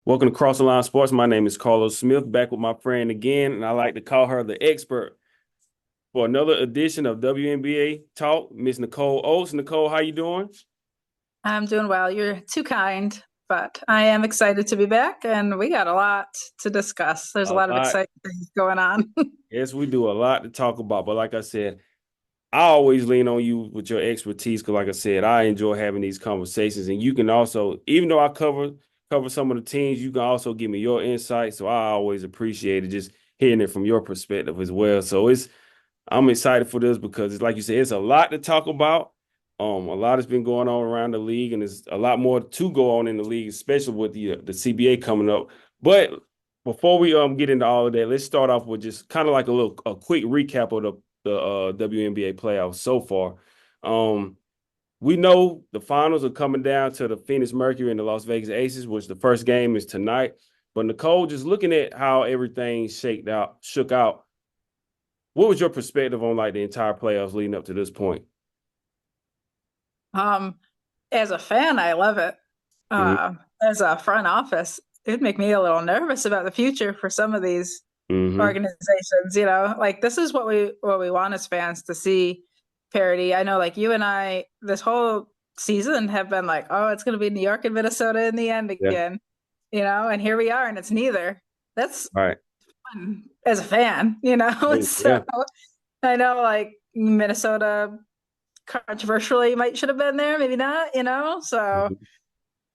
Welcome to Cross the Line Sports. My name is Carlos Smith, back with my friend again, and I like to call her the expert for another edition of WNBA Talk, Miss Nicole Oates. Nicole, how you doing? I'm doing well. You're too kind, but I am excited to be back, and we got a lot to discuss. There's a A lot of lot. exciting things going on. Yes, we do a lot to talk about, but like I said, I always lean on you with your expertise because, like I said, I enjoy having these conversations, and you can also, even though I cover some of the teams, you can also give me your insight. So I always appreciate it, just hearing it from your perspective as well. I'm excited for this because it's like you said, it's a lot to talk about. A lot has been going on around the league, and there's a lot more to go on in the league, especially with the CBA coming up. But before we get into all of that, let's start off with just kind of like a quick recap of the WNBA playoffs so far. Um, we know the finals are coming down to the Phoenix Mercury and the Las Vegas Aces, which the first game is tonight. But Nicole, just looking at how everything shook out, what was your perspective on like the entire playoffs leading up to this point? Um, as a fan, I love it. Mm-hmm. As a front office, it'd make me a little nervous about the future for some of these Mm-hmm. organizations. Like this is what we want as fans to see parity. I know, like you and I, this whole season have been like, oh, it's going to be New York and Minnesota in the end Yeah. again. And here we are, and it's neither. That's All right. fun as a fan. So Yeah. I know like Minnesota controversially might should have been there, maybe not. So, Mhm.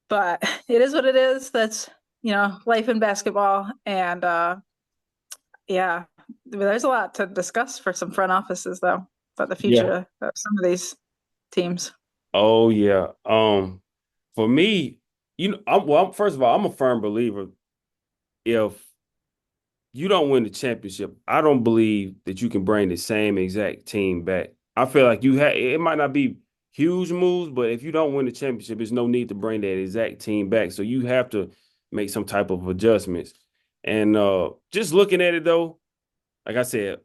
but it is what it is. That's, life in basketball. And yeah, there's a lot to discuss for some front offices though, about the Yeah. future of some of these teams. Oh yeah. For me, first of all, I'm a firm believer. If you don't win the championship, I don't believe that you can bring the same exact team back. I feel like it might not be huge moves, but if you don't win the championship, there's no need to bring that exact team back. So you have to make some type of adjustments. And just looking at it though, like I said,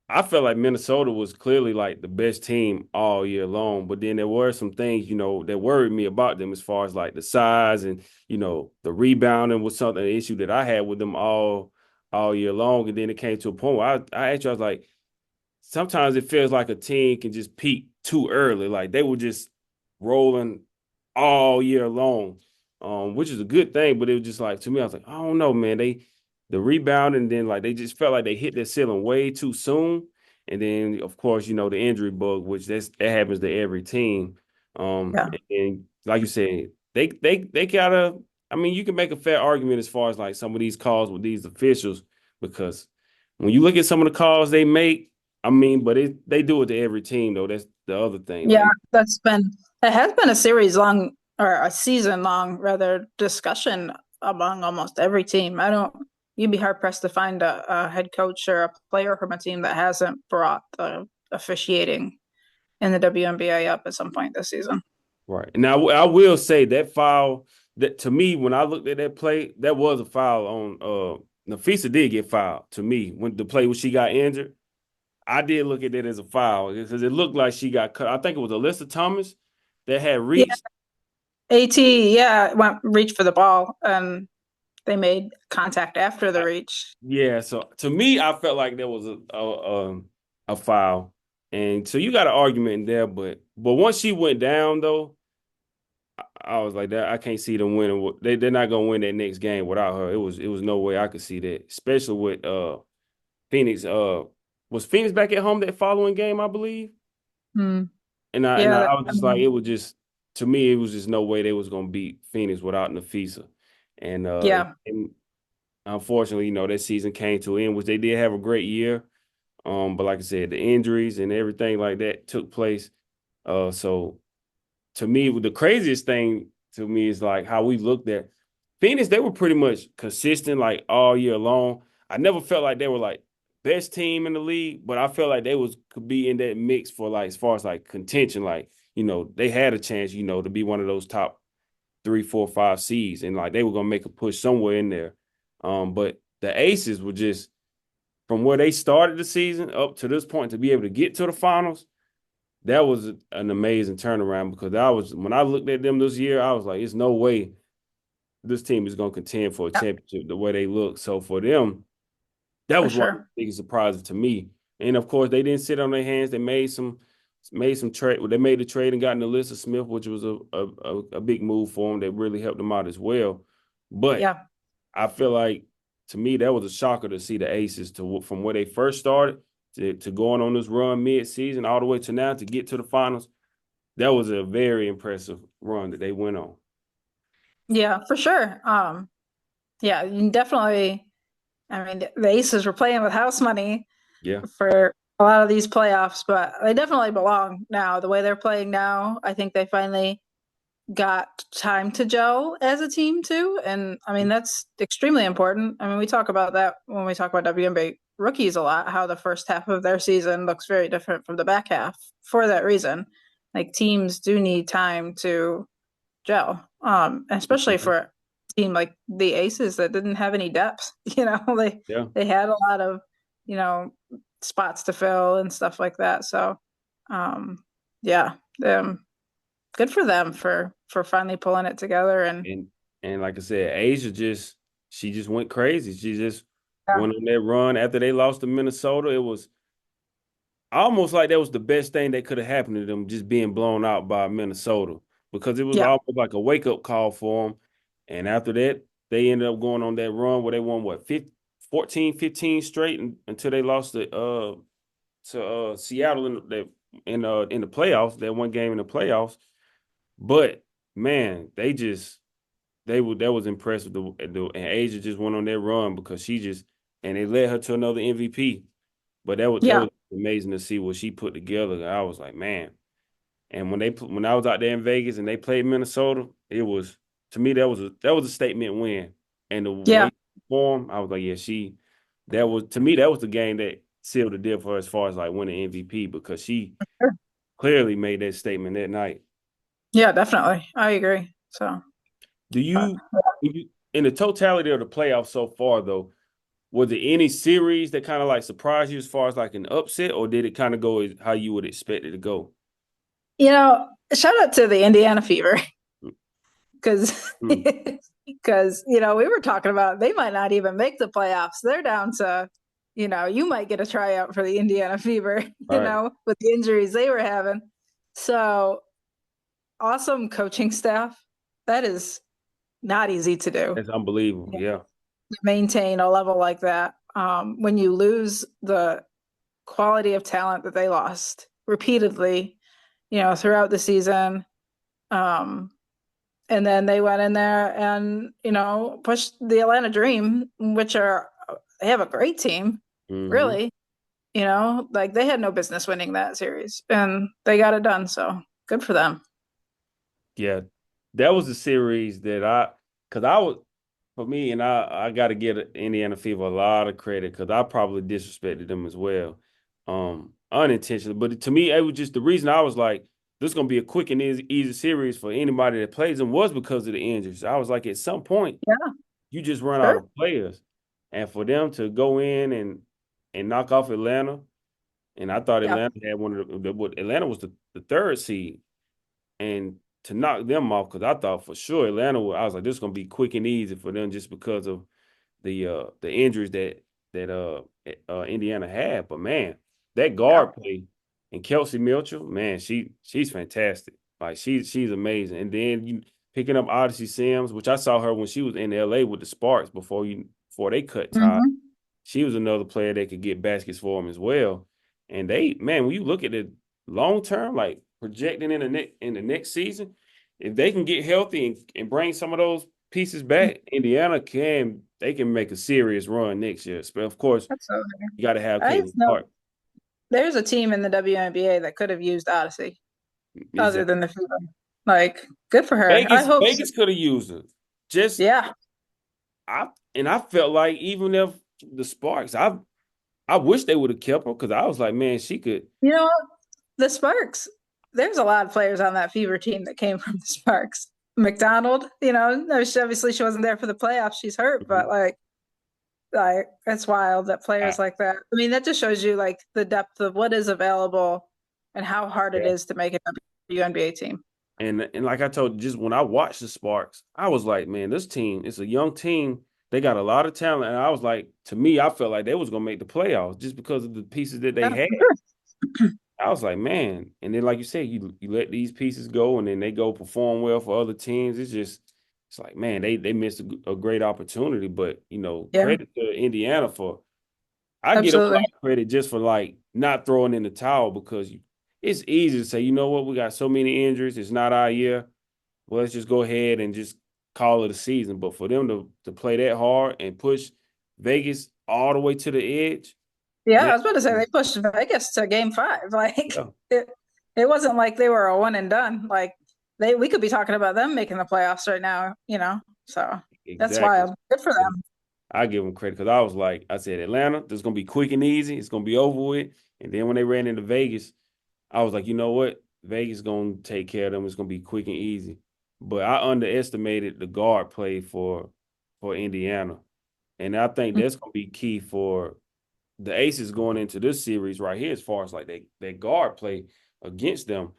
I felt like Minnesota was clearly like the best team all year long. But then there were some things, that worried me about them as far as like the size and, the rebounding was something, an issue that I had with them all year long. And then it came to a point where I was like, sometimes it feels like a team can just peak too early. Like they were just rolling all year long, which is a good thing. But it was just like to me, I was like, I don't know, man. The rebound and then like they just felt like they hit their ceiling way too soon. And then of course, the injury bug, which that happens to every team. Yeah. And like you said, they gotta. I mean, you can make a fair argument as far as like some of these calls with these officials because when you look at some of the calls they make, I mean, but they do it to every team though. That's the other thing. Yeah, Like, it has been a series long or a season long rather discussion among almost every team. You'd be hard pressed to find a head coach or a player from a team that hasn't brought the officiating in the WNBA up at some point this season. right. Now I will say that foul that to me, when I looked at that play, that was a foul on Napheesa did get fouled to me when the play when she got injured. I did look at that as a foul because it looked like she got cut. I think it was Alyssa Thomas that had Yeah, reached. AT, yeah, went reach for the ball and they made contact after the reach. Yeah, so to me, I felt like there was a foul, and so you got an argument there, but once she went down though, I was like that. I can't see them winning. They're not gonna win that next game without her. It was no way I could see that, especially with Phoenix. Was Phoenix back at home that following game, I believe, Hmm. and I was I just like, mean, it was just to me, it was just no way they was gonna beat Phoenix without Nafisa, and yeah, unfortunately, that season came to an end, which they did have a great year. But like I said, the injuries and everything like that took place. So to me, the craziest thing to me is like how we looked at Phoenix. They were pretty much consistent like all year long. I never felt like they were like best team in the league, but I felt like they could be in that mix for like as far as like contention. Like they had a chance, to be one of those top 3, 4, 5 seeds, and like they were gonna make a push somewhere in there. But the Aces were just from where they started the season up to this point to be able to get to the finals. That was an amazing turnaround because I was when I looked at them this year, I was like, "It's no way." this team is going to contend for a Yeah, championship the way they look. So for them, that for was one of sure. the biggest surprises to me. And of course, they didn't sit on their hands. They made some trade. They made the trade and got Alyssa Smith, which was a big move for them. That really helped them out as well. But Yeah. I feel like to me that was a shocker to see the Aces from where they first started to going on this run mid-season all the way to now to get to the finals. That was a very impressive run that they went on. Yeah, for sure. Yeah, you definitely. I mean, the Aces were playing with house money Yeah. for a lot of these playoffs, but they definitely belong now. The way they're playing now, I think they finally got time to gel as a team too. And I mean, that's extremely important. I mean, we talk about that when we talk about WNBA rookies a lot, how the first half of their season looks very different from the back half for that reason. Like teams do need time to gel, especially Mhm. for a team like the Aces that didn't have any depth. They Yeah. they had a lot of you know spots to fill and stuff like that. So, um, yeah, good for them for finally pulling it together. And And and like I said, Asia she just went crazy. She just yeah, went on that run after they lost to Minnesota. It was almost like that was the best thing that could have happened to them, just being blown out by Minnesota, because it was yeah, almost like a wake up call for them. And after that, they ended up going on that run where they won what 14, 15 straight until they lost to Seattle in the playoffs. That one game in the playoffs. But man, that was impressive. And Asia just went on that run because and it led her to another MVP. But that yeah, was amazing to see what she put together. I was like, man. And when I was out there in Vegas and they played Minnesota, it was to me that was a statement win. And the way yeah. she performed, I was like, yeah, that was to me that was the game that sealed the deal for her as far as like winning MVP because she Sure. clearly made that statement that night. Yeah, definitely. I agree. So, Do but in the totality of the playoffs so far though? Was there any series that kind of like surprised you as far as like an upset, or did it kind of go how you would expect it to go? shout out to the Indiana Fever because Mm, because we were talking about they might not even make the playoffs. They're down to, you might get a tryout for the Indiana Fever, all right. with the injuries they were having. So awesome coaching staff. That is not easy to do. That's unbelievable. Yeah. Maintain a level like that. When you lose the quality of talent that they lost repeatedly, throughout the season. Um, and then they went in there and, pushed the Atlanta Dream, they have a great team, Hmm. really. Like they had no business winning that series and they got it done. So good for them. Yeah. That was the series because I was, for me, and I got to give Indiana Fever a lot of credit because I probably disrespected them as well, unintentionally. But to me, it was just the reason I was like, this is gonna be a quick and easy series for anybody that plays them was because of the injuries. I was like, at some point, Yeah, you just run out sure. of players, and for them to go in and knock off Atlanta, and I thought Yeah, Atlanta had one of Atlanta was the third seed, and to knock them off because I thought for sure I was like, this is gonna be quick and easy for them just because of the injuries that Indiana had. But man, that yeah. guard play and Kelsey Mitchell, man, she's fantastic. Like she's amazing. And then you picking up Odyssey Sims, which I saw her when she was in LA with the Sparks before they cut ties. Hmm. She was another player that could get baskets for them as well. And man, when you look at it long term, like projecting in the next season, if they can get healthy and bring some of those pieces back, Indiana can make a serious run next year. But of course, Absolutely. you got to have I Caitlin just know Clark. there's a team in the WNBA that could have used Odyssey Is other that than the Fever. Like, good for her. I Vegas? hope so. Vegas could have used it. Just Yeah. I felt like even if the Sparks, I wish they would have kept her because I was like, man, she could. You know, the Sparks, there's a lot of players on that Fever team that came from the Sparks. McDonald, no, obviously she wasn't there for the playoffs. She's hurt, but Mhm. like it's wild that I, players like that. I mean, that just shows you like the depth of what is available and how hard it yeah. is to make a WNBA team. And like I told you, just when I watched the Sparks, I was like, man, this team, it's a young team. They got a lot of talent. And I was like, to me, I felt like they was gonna make the playoffs just because of the pieces that they Yeah, had. for sure. I was like, man. And then, like you said, you let these pieces go and then they go perform well for other teams. It's like, man, they missed a great opportunity. But Yeah, credit to Indiana for I get them a absolutely. lot of credit just for like not throwing in the towel because it's easy to say, you know what, we got so many injuries, it's not our year. Well, let's just go ahead and just call it a season. But for them to play that hard and push Vegas all the way to the edge, Yeah, man, I was about to say they pushed Vegas to game five. Like yeah, it, it wasn't like they were a one and done. Like we could be talking about them making the playoffs right now, you know. So that's exactly. wild. Good for them. I give them credit because I was like, I said, Atlanta, this is gonna be quick and easy. It's gonna be over with. And then when they ran into Vegas, I was like, you know what? Vegas gonna take care of them. It's gonna be quick and easy. But I underestimated the guard play for Indiana. And I think that's gonna be key for the Aces going into this series right here, as far as like they guard play against them.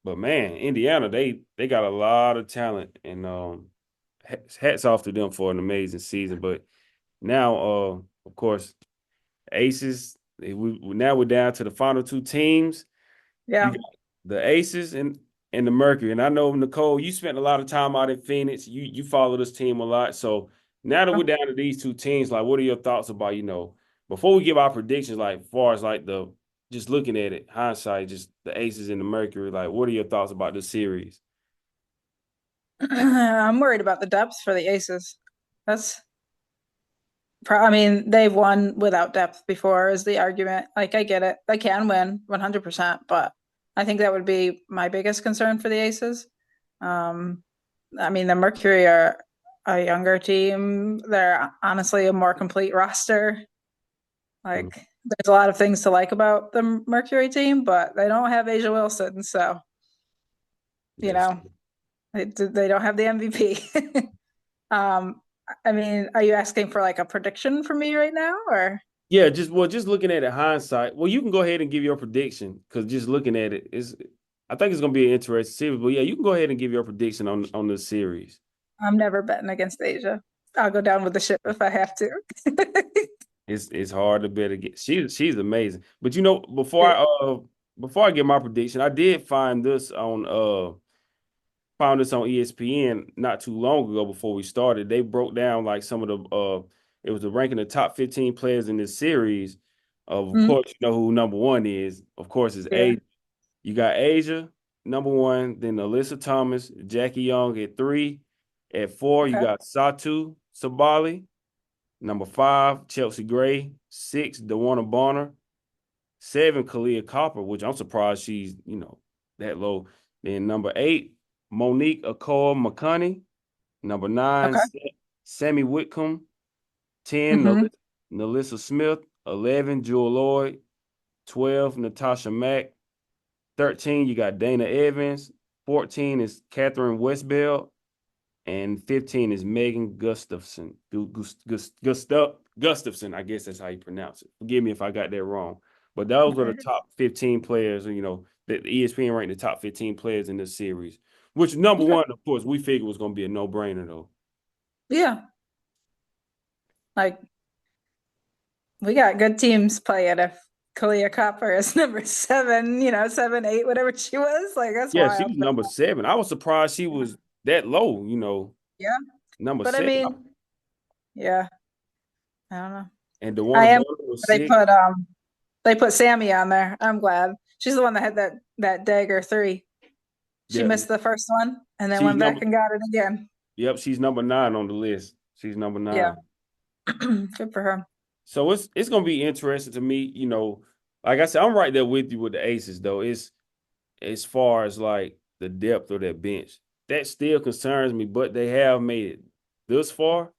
But man, Indiana, they got a lot of talent and hats off to them for an amazing season. But now of course, Aces, now we're down to the final two teams. You Yeah. got the Aces and the Mercury. And I know Nicole, you spent a lot of time out in Phoenix. You follow this team a lot. So now that we're down to these two teams, like what are your thoughts about, before we give our predictions, like far as like the just looking at it, hindsight, just the Aces and the Mercury, like what are your thoughts about this series? I'm worried about the depth for the Aces. That's I mean, they've won without depth before, is the argument. Like, I get it. They can win 100%, but I think that would be my biggest concern for the Aces. Um, I mean, the Mercury are a younger team. They're honestly a more complete roster. Mhm. Like, there's a lot of things to like about the Mercury team, but they don't have Asia Wilson, so you That's know, they don't have the MVP. Um, I mean, are you asking for like a prediction for me right now, or? yeah, just looking at it hindsight. Well, you can go ahead and give your prediction because just looking at it is I think it's gonna be an interesting series. But yeah, you can go ahead and give your prediction on the series. I'm never betting against Asia. I'll go down with the ship if I have to. It's hard to bet against. She's amazing. But before I get my prediction, I did find this on ESPN not too long ago before we started. They broke down like some of the it was the ranking of top 15 players in this series. Of Mm, course, you know who number one is. Of course, is yeah. A. You got Asia, number one, then Alyssa Thomas, Jackie Young at three. At four, you Okay. got Satu Sabali. Number five, Chelsea Gray. Six, DeWanna Bonner. Seven, Kalia Copper, which I'm surprised she's, that low. Then number eight, Monique Akol McConney. Number nine, Okay. Sammy Whitcomb. 10, Hmm. Nalissa Smith. 11, Jewel Lloyd. 12, Natasha Mack. 13, you got Dana Evans. 14 is Catherine Westbell. And 15 is Megan Gustafson. Gustafson, I guess that's how you pronounce it. Forgive me if I got that wrong. But those All are the right. top 15 players, that ESPN ranked the top 15 players in this series. Which number Okay. one, of course, we figured was going to be a no-brainer, though. Yeah. Like we got good teams playing if Kalia Copper is number seven, 7, 8, whatever she was. Like that's Yeah, she wild. was number seven. I was surprised she was that low, Yeah. number But I seven. mean, yeah, I don't know. And the I one am Bonner was they six. put Sammy on there. I'm glad. She's the one that had that dagger three. She Yeah, missed the first one and then she's went number. back and got it again. Yep, she's number nine on the list. She's number Yeah. nine. Good for her. So it's gonna be interesting to me, Like I said, I'm right there with you with the Aces, though. It's as far as like the depth of that bench. That still concerns me, but they have made it this far.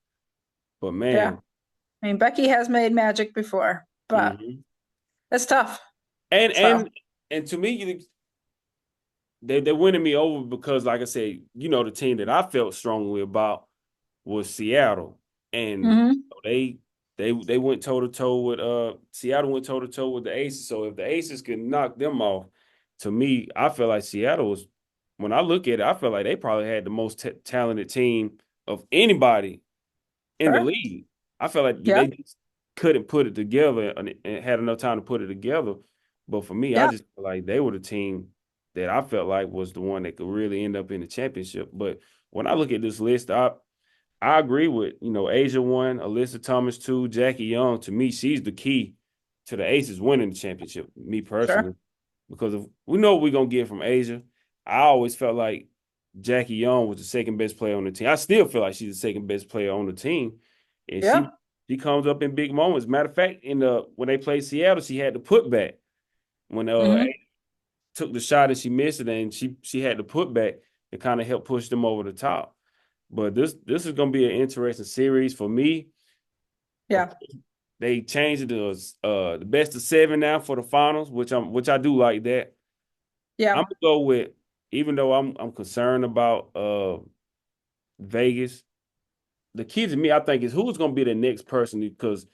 But Yeah. man, I mean, Becky has made magic before, but mhm. it's tough. and So, and and to me, they're winning me over because, like I said, the team that I felt strongly about was Seattle, and hmm they went toe to toe with Seattle went toe to toe with the Aces. So if the Aces can knock them off, to me, I feel like Seattle was. when I look at it, I feel like they probably had the most talented team of anybody in the Sure. league. I feel like Yeah. they just couldn't put it together and had enough time to put it together. But for me, I Yeah. just feel like they were the team that I felt like was the one that could really end up in the championship. But when I look at this list, I agree with, Asia one, Alyssa Thomas two, Jackie Young. To me, she's the key to the Aces winning the championship, me Sure. personally, because if we know what we're gonna get from Asia. I always felt like Jackie Young was the second best player on the team. I still feel like she's the second best player on the team. And she Yeah. she comes up in big moments. Matter of fact, in the when they played Seattle, she had to put back when Hmm. took the shot and she missed it, and she had to put back to kind of help push them over the top. But this is going to be an interesting series for me. Of Yeah. course, they changed it to the best of seven now for the finals, which I do like that. I'm Yeah. gonna go with, even though I'm concerned about Vegas. The key to me, I think, is who's going to be the next person, because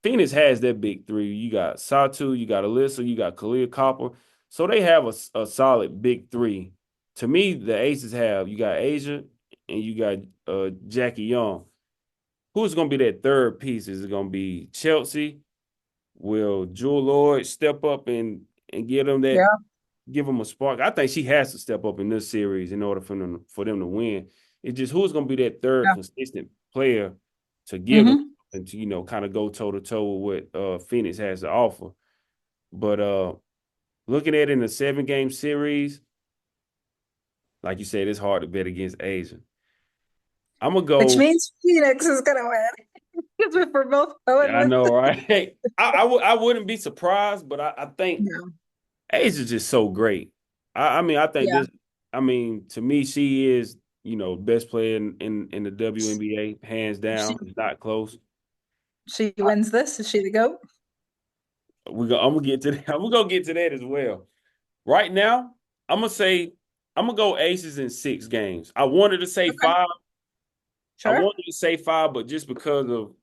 Phoenix has that big three. You got Satu, you got Alyssa, you got Kalia Copper. So they have a solid big three. To me, the Aces have, you got Asia and you got Jackie Young. Who's going to be that third piece? Is it going to be Chelsea? Will Jewel Lloyd step up and Yeah. give them a spark? I think she has to step up in this series in order for them to win. It's just who's going to be that third Yeah. consistent player to give them Hmm. and to kind of go toe to toe with what Phoenix has to offer. But looking at it in a 7 game series, like you said, it's hard to bet against Asia. I'm gonna Which go. means Phoenix is gonna win because we're both going I with. know, right? I wouldn't be surprised, but I think Yeah. Asia's just so great. I mean, I think Yeah. this. I mean, to me, she is best player in the WNBA, hands She down. It's not close. she wins this. Is she the GOAT? I'm gonna get to that. I'm gonna get to that as well. Right now, I'm gonna say I'm gonna go Aces in 6 games. I wanted to say Okay. five. I Sure. wanted to say five, but just because of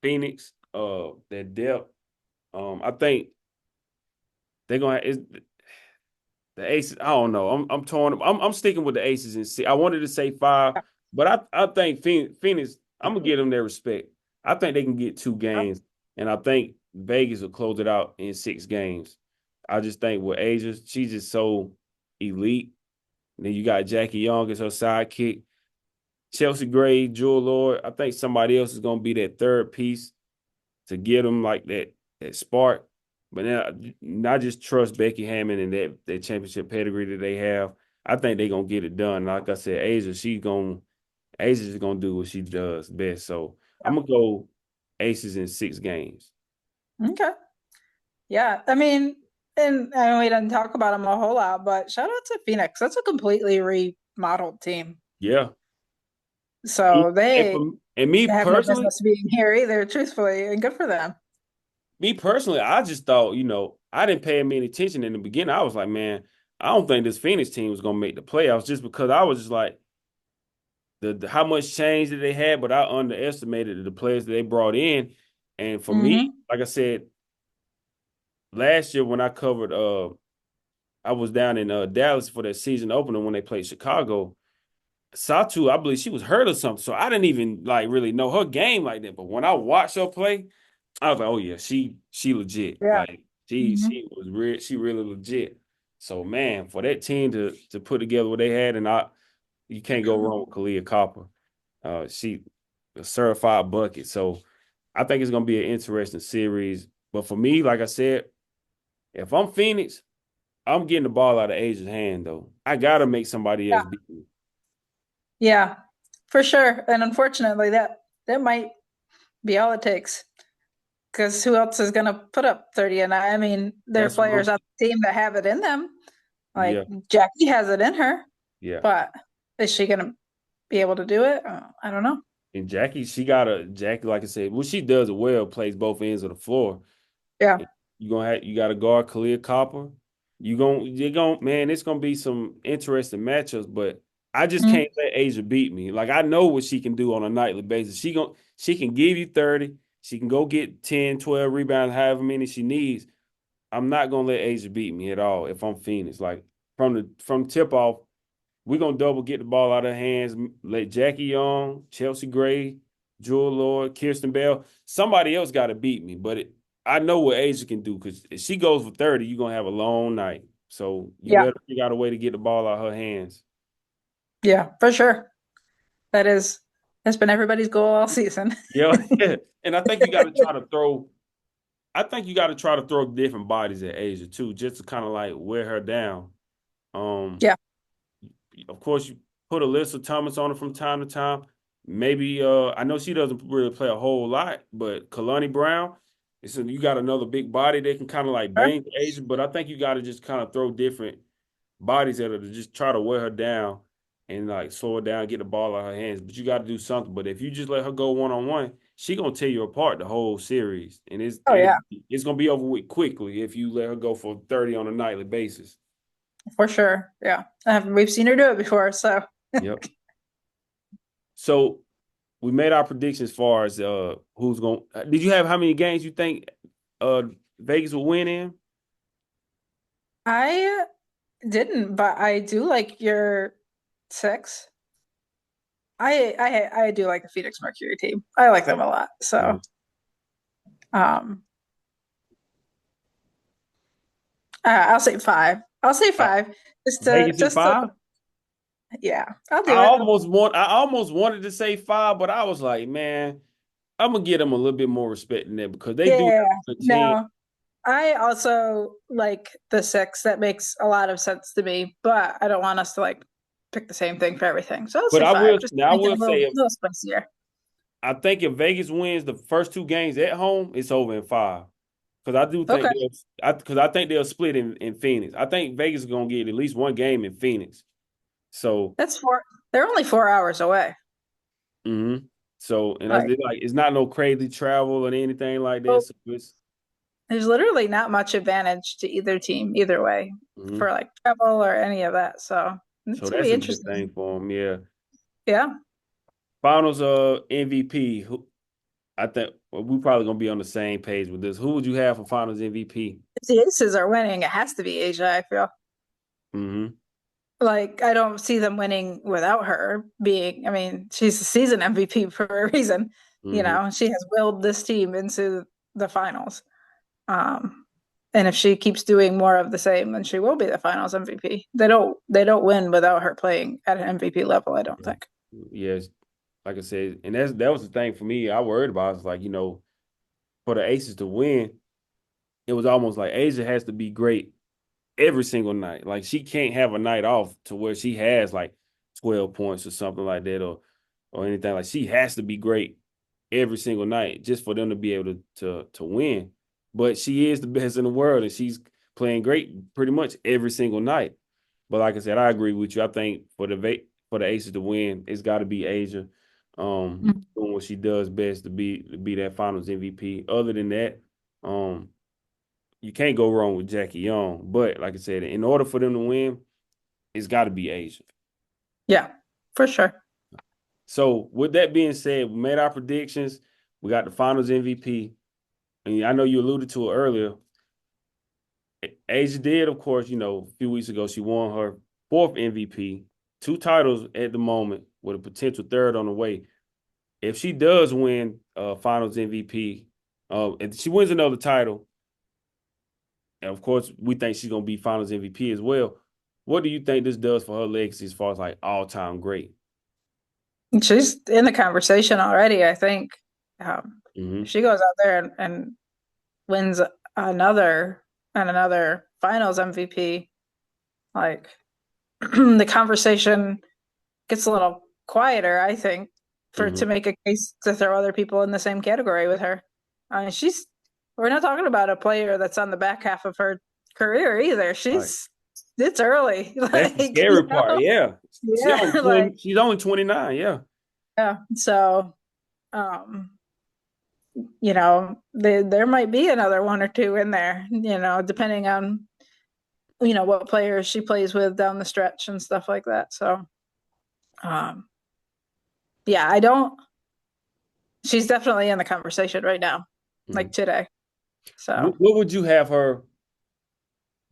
Phoenix, their depth, I think they're gonna. The Aces, I don't know. I'm torn. I'm sticking with the Aces and six. I wanted to say five, but I think Phoenix. I'm gonna give them their respect. I think they can get 2 games, and I think Vegas will close it out in 6 games. I just think with Asia, she's just so elite. And then you got Jackie Young as her sidekick, Chelsea Gray, Jewel Lord. I think somebody else is gonna be that third piece to get them like that spark. But now, not just trust Becky Hammond and that championship pedigree that they have. I think they're gonna get it done. Like I said, Asia's gonna do what she does best. So I'm gonna go Aces in 6 games. Okay. Yeah. I mean, we didn't talk about them a whole lot, but shout out to Phoenix. That's a completely remodeled team. Yeah. So And they for and me have no personally, business being here either, truthfully, and good for them. I just thought, I didn't pay many attention in the beginning. I was like, man, I don't think this Phoenix team was gonna make the playoffs, just because I was just like, the how much change that they had, but I underestimated the players that they brought in. And for me, Hmm. like I said, last year when I covered I was down in Dallas for that season opener when they played Chicago. Satu, I believe she was hurt or something. So I didn't even like really know her game like that. But when I watched her play, I was like, oh yeah, she legit. Yeah. Like she Hmm. she was real, she really legit. So man, for that team to put together what they had, and you can't go wrong with Kalia Copper. She a certified bucket. So I think it's gonna be an interesting series. But for me, like I said, if I'm Phoenix, I'm getting the ball out of Asia's hand though. I gotta make somebody Yeah. else beat me. Yeah, for sure. And unfortunately, that might be all it takes. Because who else is going to put up 30 and I mean, there are That's what players on the team that have it in them. Like yeah, Jackie has it in her, yeah. but is she going to be able to do it? I don't know. And Jackie, like I said, what she does well, plays both ends of the floor. Yeah. You got to guard Kalia Copper. Man, it's gonna be some interesting matchups, but I just Mm. can't let Asia beat me. Like I know what she can do on a nightly basis. She can give you 30. She can go get 10, 12 rebounds, however many she needs. I'm not gonna let Asia beat me at all if I'm Phoenix. Like from tip off, we're gonna double get the ball out of her hands, let Jackie Young, Chelsea Gray, Jewel Lloyd, Kirsten Bell. Somebody else got to beat me, but I know what Asia can do because if she goes for 30, you're gonna have a long night. So you Yeah, let her figure out a way to get the ball out of her hands. yeah, for sure. That is that's been everybody's goal all season. Yeah. And I think you got to try to throw. I think you got to try to throw different bodies at Asia too, just to kind of like wear her down. Um, Yeah. of course, you put Alyssa Thomas on her from time to time. Maybe I know she doesn't really play a whole lot, but Kalani Brown, it's you got another big body that can kind of like Sure. bang Asia, but I think you got to just kind of throw different bodies at her to just try to wear her down and like slow her down, get the ball out of her hands. But you got to do something. But if you just let her go 1-on-1, she gonna tear you apart the whole series, and Oh yeah, it's gonna be over with quickly if you let her go for 30 on a nightly basis. for sure. Yeah. We've seen her do it before, so Yep. So we made our predictions as far as who's going. Did you have how many games you think uh Vegas will win in? I didn't, but I do like your six. I do like the Phoenix Mercury team. I like them a lot. Mhm. So um I'll say five. I'll say Uh, five. Vegas at Just to 5. yeah, I'll do it. I almost wanted to say 5, but I was like, man, I'm gonna give them a little bit more respect than that because they do Yeah. have a team. No. I also like the six. That makes a lot of sense to me, but I don't want us to like pick the same thing for everything. So I'll But say I five, will just to now I make it will say little spicier. I think if Vegas wins the first 2 games at home, it's over in 5. Because I do think Okay. I think they'll split in Phoenix. I think Vegas is gonna get at least one game in Phoenix. So, That's four. They're only 4 hours away. mhm. So, and Like, it's not no crazy travel or anything like that. oh, So it's there's literally not much advantage to either team, either way, for mhm. like travel or any of that. So So it's gonna that's be a good interesting. thing for them. Yeah. Yeah. Finals MVP. Who I think we probably gonna be on the same page with this. Who would you have for Finals MVP? If the Aces are winning, it has to be Asia, I feel. Hmm. Like, I don't see them winning without her being, I mean, she's the season MVP for a reason. You Hmm. know, she has willed this team into the finals. Um, and if she keeps doing more of the same, then she will be the finals MVP. They don't win without her playing at an MVP level, I don't think. Yes, like I said, and that was the thing for me. I worried about. It's like for the Aces to win, it was almost like Asia has to be great every single night. Like she can't have a night off to where she has like 12 points or something like that or anything. Like she has to be great every single night just for them to be able to win. But she is the best in the world and she's playing great pretty much every single night. But like I said, I agree with you. I think for the Aces to win, it's got to be Asia. Mm. Doing what she does best to be that Finals MVP. Other than that, um, you can't go wrong with Jackie Young. But like I said, in order for them to win, it's got to be Asia. Yeah, for sure. So with that being said, we made our predictions. We got the Finals MVP, and I know you alluded to it earlier. Asia did, of course, a few weeks ago, she won her fourth MVP, 2 titles at the moment, with a potential third on the way. If she does win Finals MVP, and she wins another title, and of course, we think she's gonna be Finals MVP as well. What do you think this does for her legacy as far as like all time great? She's in the conversation already, I think. If Hmm. she goes out there and wins another another finals MVP, like the conversation gets a little quieter, I think, for Hmm. to make a case to throw other people in the same category with her. She's we're not talking about a player that's on the back half of her career either. Right. She's it's early. That's the Like, scary part. Yeah. She yeah, only like 20, she's only 29. Yeah. yeah. So um there might be another one or two in there, depending on, what players she plays with down the stretch and stuff like that. So, um, yeah, she's definitely in the conversation right now, Mhm. like today. So, What would you have her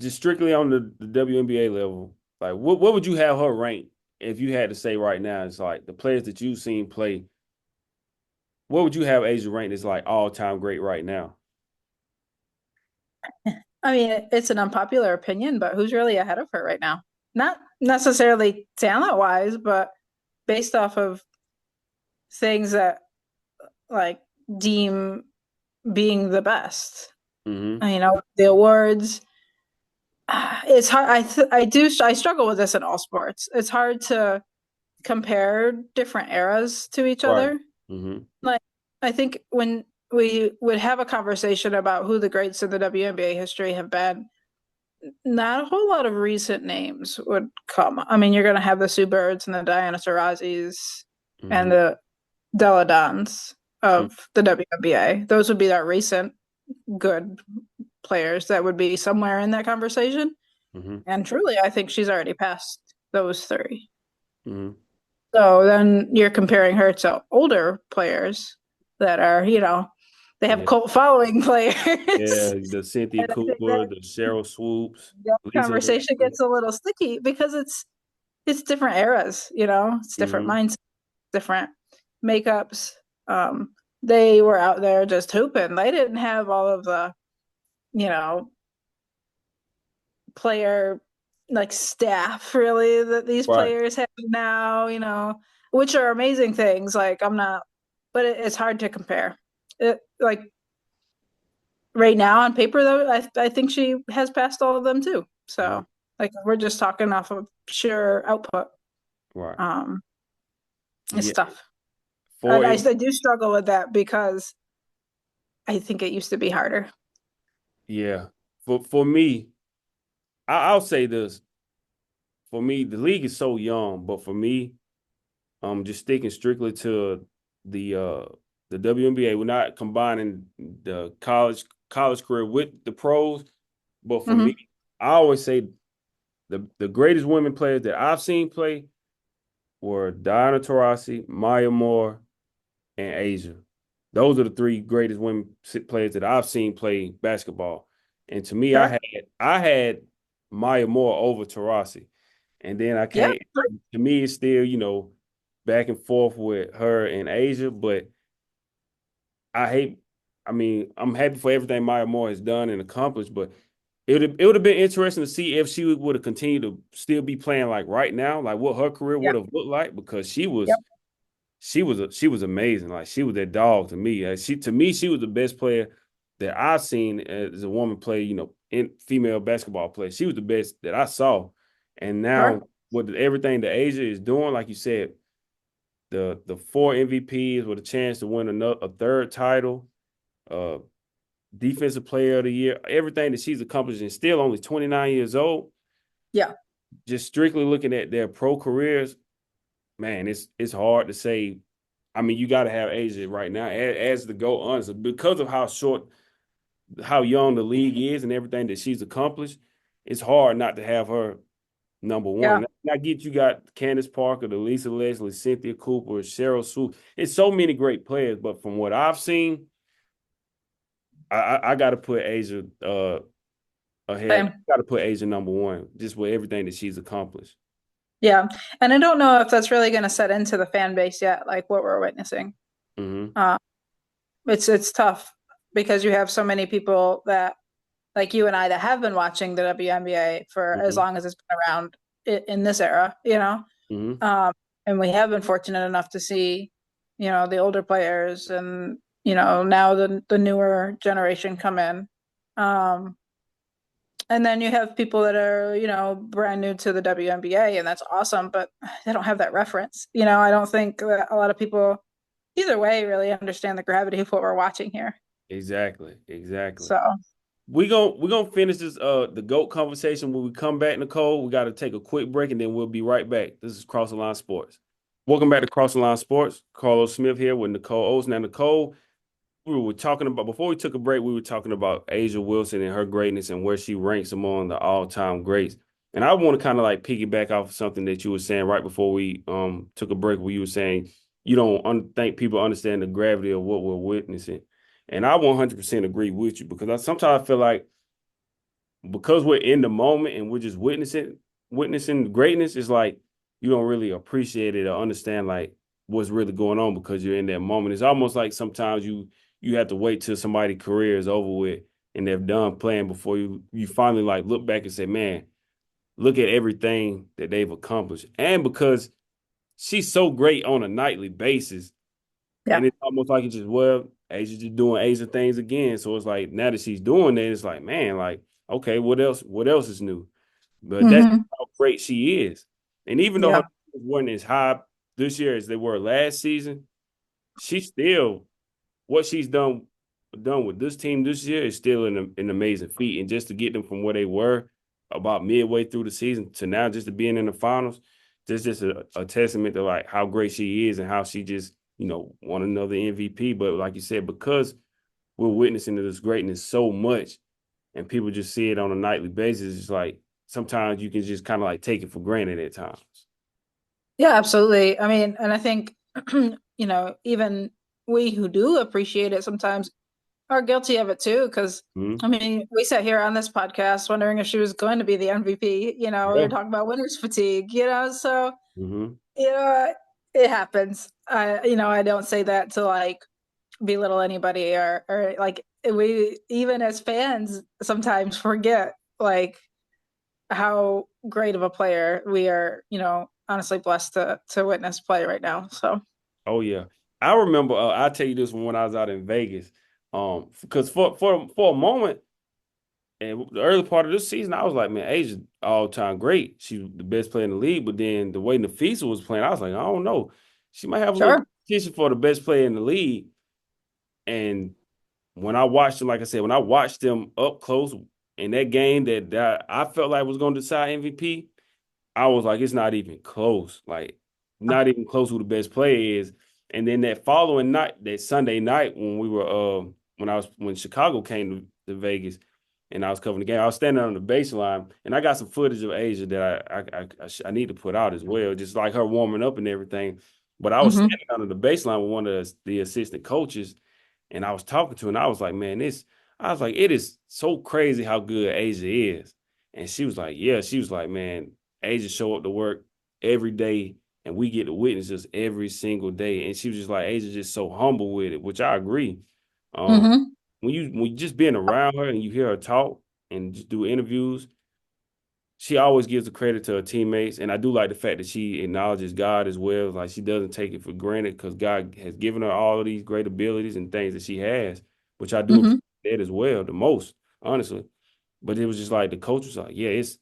just strictly on the WNBA level? Like what would you have her rank? if you had to say right now, it's like the players that you've seen play, what would you have Asia ranked as like all-time great right now? I mean, it's an unpopular opinion, but who's really ahead of her right now? Not necessarily talent-wise, but based off of things that like deem being the best. Mm-hmm. The awards. It's hard. I struggle with this in all sports. It's hard to compare different eras to each Right. other. Mm-hmm. Like, I think when we would have a conversation about who the greats in the WNBA history have been, not a whole lot of recent names would come. I mean, you're going to have the Sue Birds and the Diana Taurasi's and Mm-hmm. the Della Dons of the WNBA. Those would be our recent good players that would be somewhere in that conversation. Mm-hmm. And truly, I think she's already passed those three. Mm-hmm. So then you're comparing her to older players that are, they have Yeah. cult following players. Yeah. The Cynthia And I think Cooper, that the Cheryl Swoops, that Lisa conversation Leslie. gets a little sticky because it's different eras, it's different Mm-hmm. mindsets, different makeups. Um, they were out there just hooping. They didn't have all of the, you know, player like staff really that these Right. players have now, which are amazing things. Like I'm not, but it's hard to compare. Like right now on paper though, I think she has passed all of them too. Mm-hmm. So like we're just talking off of sheer output. Right. Um, it's Yeah. tough. For And I him, do struggle with that because I think it used to be harder. yeah. For me, I'll say this. For me, the league is so young, but for me, just sticking strictly to the uh the WNBA. We're not combining the college career with the pros. But for me, Hmm. I always say the greatest women players that I've seen play were Diana Taurasi, Maya Moore, and Asia. Those are the three greatest women players that I've seen play basketball. And to me, I Sure. had I had Maya Moore over Taurasi. And then I Yeah. can't, to me, it's still, back and forth with her and Asia. But I hate, I mean, I'm happy for everything Maya Moore has done and accomplished, but it would have been interesting to see if she would have continued to still be playing like right now, like what her career Yeah. would have looked like because Yep. she was amazing. Like she was that dog to me. To me she was the best player that I've seen as a woman play. In female basketball play, she was the best that I saw. And now Sure. with everything that Asia is doing, like you said, the four MVPs with a chance to win a third title, uh, defensive player of the year, everything that she's accomplishing, still only 29 years old. Yeah. Just strictly looking at their pro careers, man, it's hard to say. I mean, you got to have Asia right now as the GOAT, honestly, because of how young the league is and everything that she's accomplished. It's hard not to have her number Yeah. one. I get you got Candace Parker, the Lisa Leslie, Cynthia Cooper, Cheryl Swoop. It's so many great players, but from what I've seen, I got to put Asia ahead. Same. Got to put Asia number one, just with everything that she's accomplished. Yeah. And I don't know if that's really going to set into the fan base yet, like what we're witnessing. Hmm. Uh, it's tough because you have so many people that, like you and I, that have been watching the WNBA for as Hmm. long as it's been around in this era. Hmm. Um, and we have been fortunate enough to see, the older players and, now the newer generation come in. Um, And then you have people that are, brand new to the WNBA, and that's awesome, but they don't have that reference. I don't think that a lot of people, either way, really understand the gravity of what we're watching here. Exactly. Exactly. So, We gonna finish this the GOAT conversation when we come back, Nicole. We got to take a quick break and then we'll be right back. This is Cross the Line Sports. Welcome back to Cross the Line Sports. Carlos Smith here with Nicole Oates. Now, Nicole, we were talking about before we took a break, we were talking about Asia Wilson and her greatness and where she ranks among the all-time greats. And I want to kind of like piggyback off of something that you were saying right before we took a break, where you were saying you don't think people understand the gravity of what we're witnessing. And I 100% agree with you because sometimes I feel like because we're in the moment and we're just witnessing greatness, it's like you don't really appreciate it or understand like what's really going on because you're in that moment. It's almost like sometimes you have to wait till somebody's career is over with and they're done playing before you finally like look back and say, man, look at everything that they've accomplished. And because she's so great on a nightly basis, and Yeah. it's almost like it's just, well, Asia's just doing Asia things again. So it's like now that she's doing it, it's like, man, like, okay, what else? What else is new? But that's Hmm. how great she is. And even though her Yeah. numbers weren't as high this year as they were last season, she still what she's done with this team this year is still an amazing feat. And just to get them from where they were about midway through the season to now just to being in the finals, just a testament to like how great she is and how she just, won another MVP. But like you said, because we're witnessing this greatness so much and people just see it on a nightly basis, it's like sometimes you can just kind of like take it for granted at times. Yeah, absolutely. I mean, and I think, even we who do appreciate it sometimes are guilty of it too, because Mm-hmm. I mean, we sat here on this podcast wondering if she was going to be the MVP. We Yeah. were talking about winner's fatigue, so Mm-hmm. you know, it happens. I don't say that to like belittle anybody or like we even as fans sometimes forget like how great of a player we are, honestly blessed to witness play right now. So Oh yeah. I remember I'll tell you this one when I was out in Vegas. Because for a moment and the early part of this season, I was like, man, Asia's all time great. She was the best player in the league. But then the way Napheesa was playing, I was like, I don't know. She might have a little sure. competition for the best player in the league. And when I watched them, like I said, when I watched them up close in that game that I felt like was going to decide MVP, I was like, it's not even close. Like, not even close who the best player is. And then that following night, that Sunday night, when we were when Chicago came to Vegas and I was covering the game, I was standing on the baseline and I got some footage of Asia that I need to put out as well, just like her warming up and everything. But I was Hmm. standing under the baseline with one of the assistant coaches, and I was talking to her, and I was like, man, I was like, it is so crazy how good Asia is. And she was like, yeah, she was like, man, Asia show up to work every day and we get to witness this every single day. And she was just like, Asia's just so humble with it, which I agree. Um, Hmm. when you just being around her and you hear her talk and just do interviews, she always gives the credit to her teammates. And I do like the fact that she acknowledges God as well. Like she doesn't take it for granted because God has given her all of these great abilities and things that she has, which I do Hmm. appreciate that as well, the most, honestly. But it was just like the coach was like, yeah, it's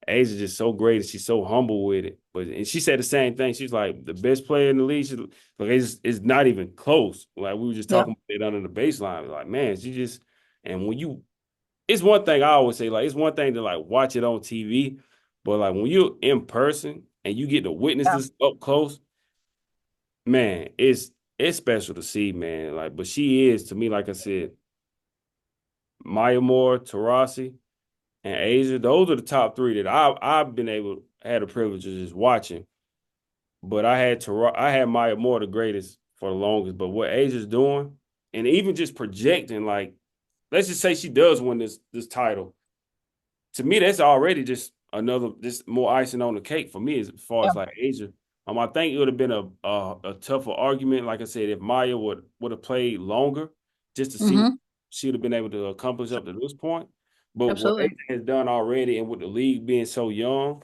Asia's just so great and she's so humble with it. But and she said the same thing. She's like the best player in the league. She's like it's not even close. Like we were just Yeah. talking about it under the baseline. Like, man, she just and when you it's one thing I always say, like, it's one thing to like watch it on TV, but like when you're in person and you get to witness Yeah. this up close, man, it's special to see, man. Like, but she is to me, like I said, Maya Moore, Tarasi, and Asia. Those are the top three that I've been able had the privilege of just watching. But I had Maya Moore the greatest for the longest. But what Asia's doing, and even just projecting, like, let's just say she does win this title. To me, that's already just more icing on the cake for me as far Yeah. as like Asia. I think it would have been a tougher argument. Like I said, if Maya would have played longer, just to see what Hmm. she would have been able to accomplish up to this point. But what Absolutely. Asia has done already, and with the league being so young,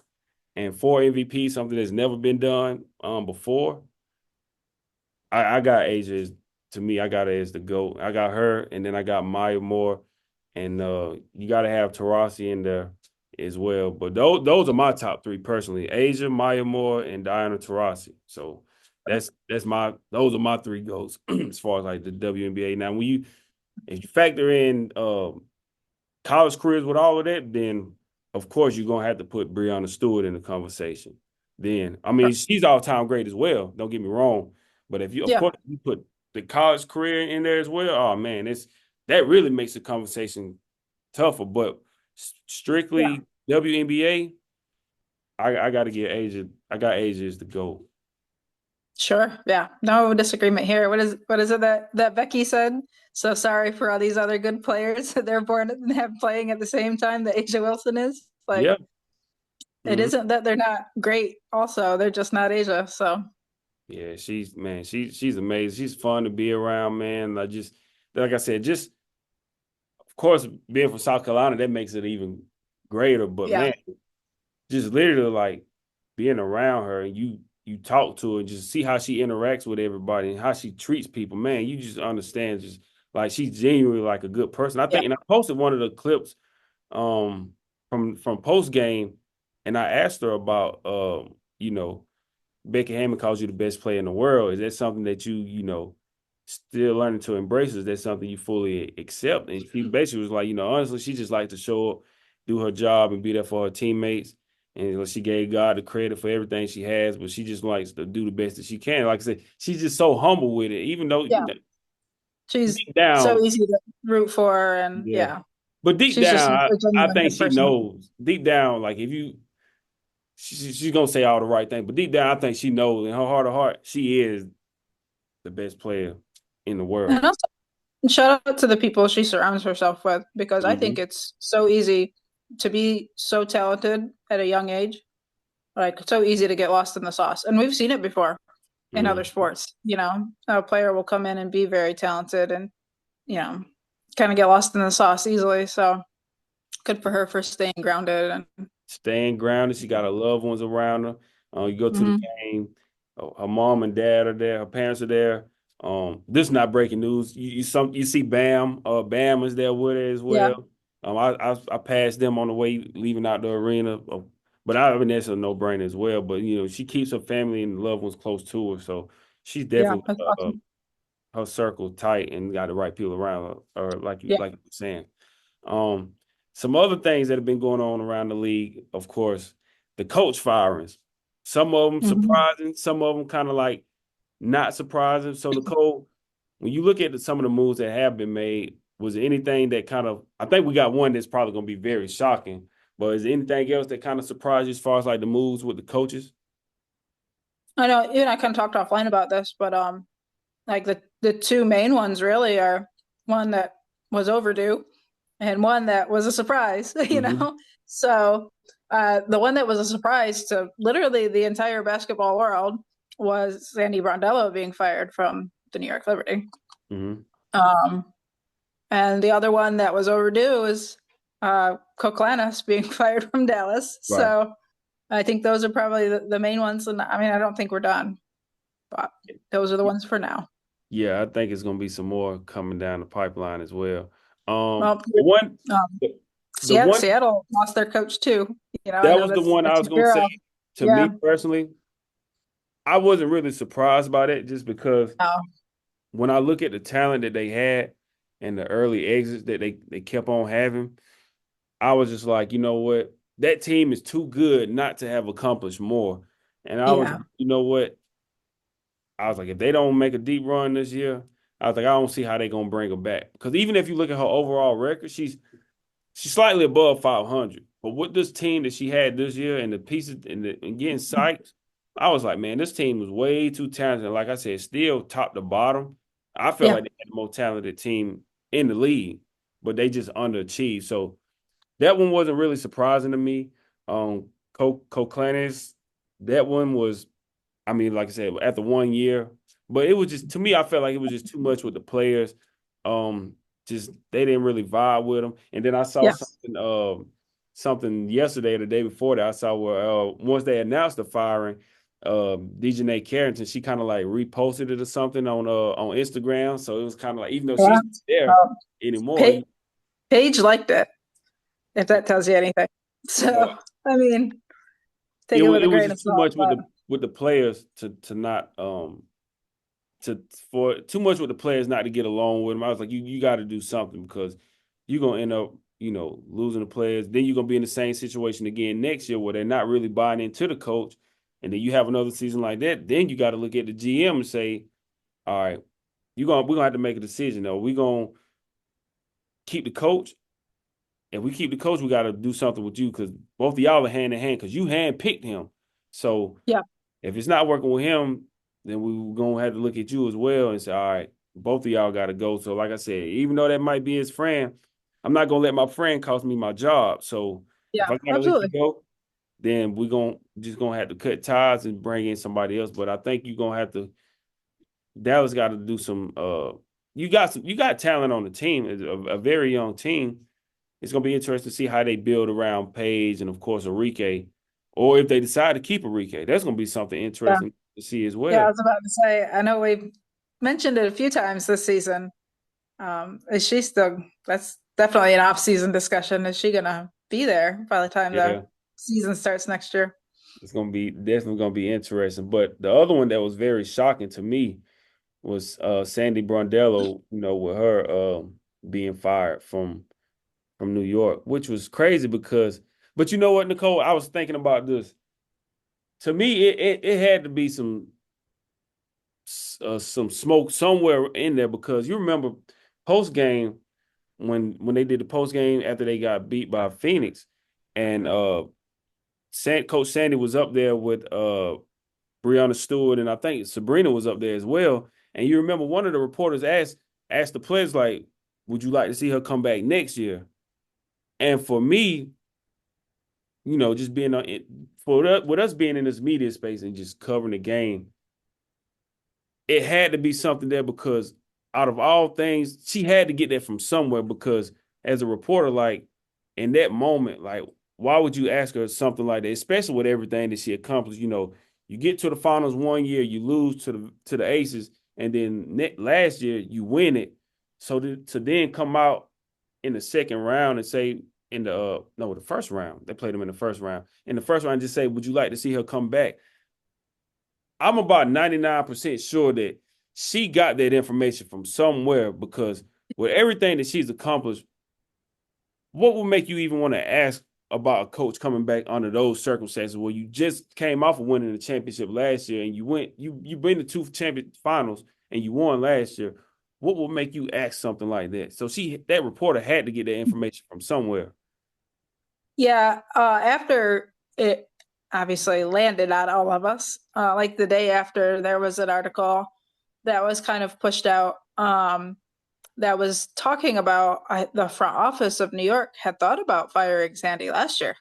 and 4 MVP, something that's never been done before, I got Asia as to me, I got her as the GOAT. I got her, and then I got Maya Moore, and you got to have Tarasi in there as well. But those are my top three personally: Asia, Maya Moore, and Diana Taurasi. So that's my those are my three goals as far as like the WNBA. Now, if you factor in college careers with all of that, then of course you're gonna have to put Breonna Stewart in the conversation. Then I mean she's all time great as well. Don't get me wrong, but if you of Yeah. course you put the college career in there as well, oh man, it's that really makes the conversation tougher. But Yeah. strictly WNBA, I got to get Asia. I got Asia as the goal. Sure. Yeah. No disagreement here. What is it that Becky said? So sorry for all these other good players. They're born and have playing at the same time that Asia Wilson is. Yeah, Like, It Mm-hmm. isn't that they're not great, also, they're just not Asia. So, Yeah, she's amazing. She's fun to be around, man. Like I said, just of course being from South Carolina, that makes it even greater. But yeah, man, just literally like being around her and you talk to her and just see how she interacts with everybody and how she treats people, man, you just understand just like she's genuinely like a good person. I yeah, think, and I posted one of the clips um from post game, and I asked her about you know, Becky Hammond calls you the best player in the world. Is that something that you still learning to embrace? Is that something you fully accept? And she basically was like, honestly, she just likes to show up, do her job, and be there for her teammates. And she gave God the credit for everything she has, but she just likes to do the best that she can. Like I said, she's just so humble with it, even though yeah. She's deep so down, easy to root for, and yeah. yeah, But deep she's just down, a I genuine think good she person. knows. Deep down, like if you she's gonna say all the right things, but deep down, I think she knows in her heart of heart, she is the best player in the And world. also, shout out to the people she surrounds herself with, because I think Hmm. it's so easy to be so talented at a young age. Like, so easy to get lost in the sauce. And we've seen it before in other Hmm. sports. A player will come in and be very talented and, you know, kind of get lost in the sauce easily. So good for her for staying grounded. And Staying grounded. She got her loved ones around her. You go to the Mhm. game. Her mom and dad are there. Her parents are there. This is not breaking news. You see Bam. Bam is there with her as Yeah, well. I passed them on the way leaving out the arena. But I mean that's a no brainer as well. But she keeps her family and loved ones close to her, so she's yeah, definitely that's awesome. her circle tight and got the right people around her. Or like you Yeah. like you were saying. Um, some other things that have been going on around the league, of course, the coach firings. Some of them Mhm. surprising, some of them kind of like not surprising. So Nicole, when you look at some of the moves that have been made, was there anything that kind of I think we got one that's probably going to be very shocking, but is there anything else that kind of surprised you as far as like the moves with the coaches? I know you and I kind of talked offline about this, but like the two main ones really are one that was overdue and one that was a surprise, Hmm. So the one that was a surprise to literally the entire basketball world was Sandy Brondello being fired from the New York Liberty. Hmm. Um, and the other one that was overdue is Koklanis being fired from Dallas. Right. So I think those are probably the main ones. And I mean, I don't think we're done, but those are the ones for now. Yeah, I think it's going to be some more coming down the pipeline as well. Well, The one, um, the, the one Seattle lost their coach too. I that know was the one I that's was your going to say. hero. To me Yeah. personally, I wasn't really surprised by that just because No. when I look at the talent that they had and the early exits that they kept on having, I was just like, you know what? That team is too good not to have accomplished more. And I was, Yeah. you know what? I was like, if they don't make a deep run this year, I was like, I don't see how they're gonna bring her back. Because even if you look at her overall record, she's slightly above 500. But with this team that she had this year and the pieces and getting psyched, I was like, man, this team was way too talented. Like I said, still top to bottom. I felt Yeah. like they had the most talented team in the league, but they just underachieved. So that one wasn't really surprising to me. Coclanis, that one was I mean, like I said, after 1 year, but it was just to me, I felt like it was just too much with the players. Um, just they didn't really vibe with them. And then I saw Yes. something yesterday or the day before that I saw where once they announced the firing, Dejanay Carrington, she kind of like reposted it or something on Instagram. So it was kind of like even though Yeah. she's not there Um, anymore, Pa- Paige liked it, if that tells you anything. So, but I mean, take it with it a was grain of just too salt, much with but the players to not to for too much with the players not to get along with them. I was like, you got to do something because you're gonna end up, losing the players. Then you're gonna be in the same situation again next year where they're not really buying into the coach, and then you have another season like that. Then you got to look at the GM and say, all right, we're gonna have to make a decision. Though we're gonna keep the coach. If we keep the coach, we got to do something with you because both of y'all are hand in hand because you hand picked him. So yeah, if it's not working with him, then we're gonna have to look at you as well and say, all right, both of y'all gotta go. So, like I said, even though that might be his friend, I'm not gonna let my friend cost me my job. So if yeah, I gotta let you absolutely. go, then we're gonna have to cut ties and bring in somebody else. But I think you're gonna have to Dallas got to do some you got talent on the team, a very young team. It's gonna be interesting to see how they build around Page and of course Enrique, or if they decide to keep Enrique. That's gonna be something Yeah. interesting to see as Yeah, I well. was about to say, I know we've mentioned it a few times this season. Is she still, that's definitely an off-season discussion. Is she gonna be there by the time the Yeah. season starts next year? It's gonna be definitely gonna be interesting. But the other one that was very shocking to me was Sandy Brondello, with her being fired from New York, which was crazy because but you know what, Nicole, I was thinking about this. To me, it had to be some smoke somewhere in there because you remember post game when they did the post game after they got beat by Phoenix, and Coach Sandy was up there with Breonna Stewart, and I think Sabrina was up there as well. And you remember one of the reporters asked the players like, "Would you like to see her come back next year?" And for me, just being on it with us being in this media space and just covering the game, it had to be something there because out of all things, she had to get that from somewhere because as a reporter, like in that moment, like why would you ask her something like that, especially with everything that she accomplished? You get to the finals one year, you lose to the Aces, and then last year you win it. So to then come out in the second round and say in the no the first round they played them in the first round. In the first round, just say, "Would you like to see her come back?" I'm about 99% sure that she got that information from somewhere because with everything that she's accomplished, what would make you even want to ask about a coach coming back under those circumstances where you just came off of winning the championship last year and you've been to two champion finals and you won last year? What would make you ask something like that? So that reporter had to get that information from somewhere. Yeah, after it obviously landed on all of us, like the day after, there was an article that was kind of pushed out that was talking about the front office of New York had thought about firing Sandy last year,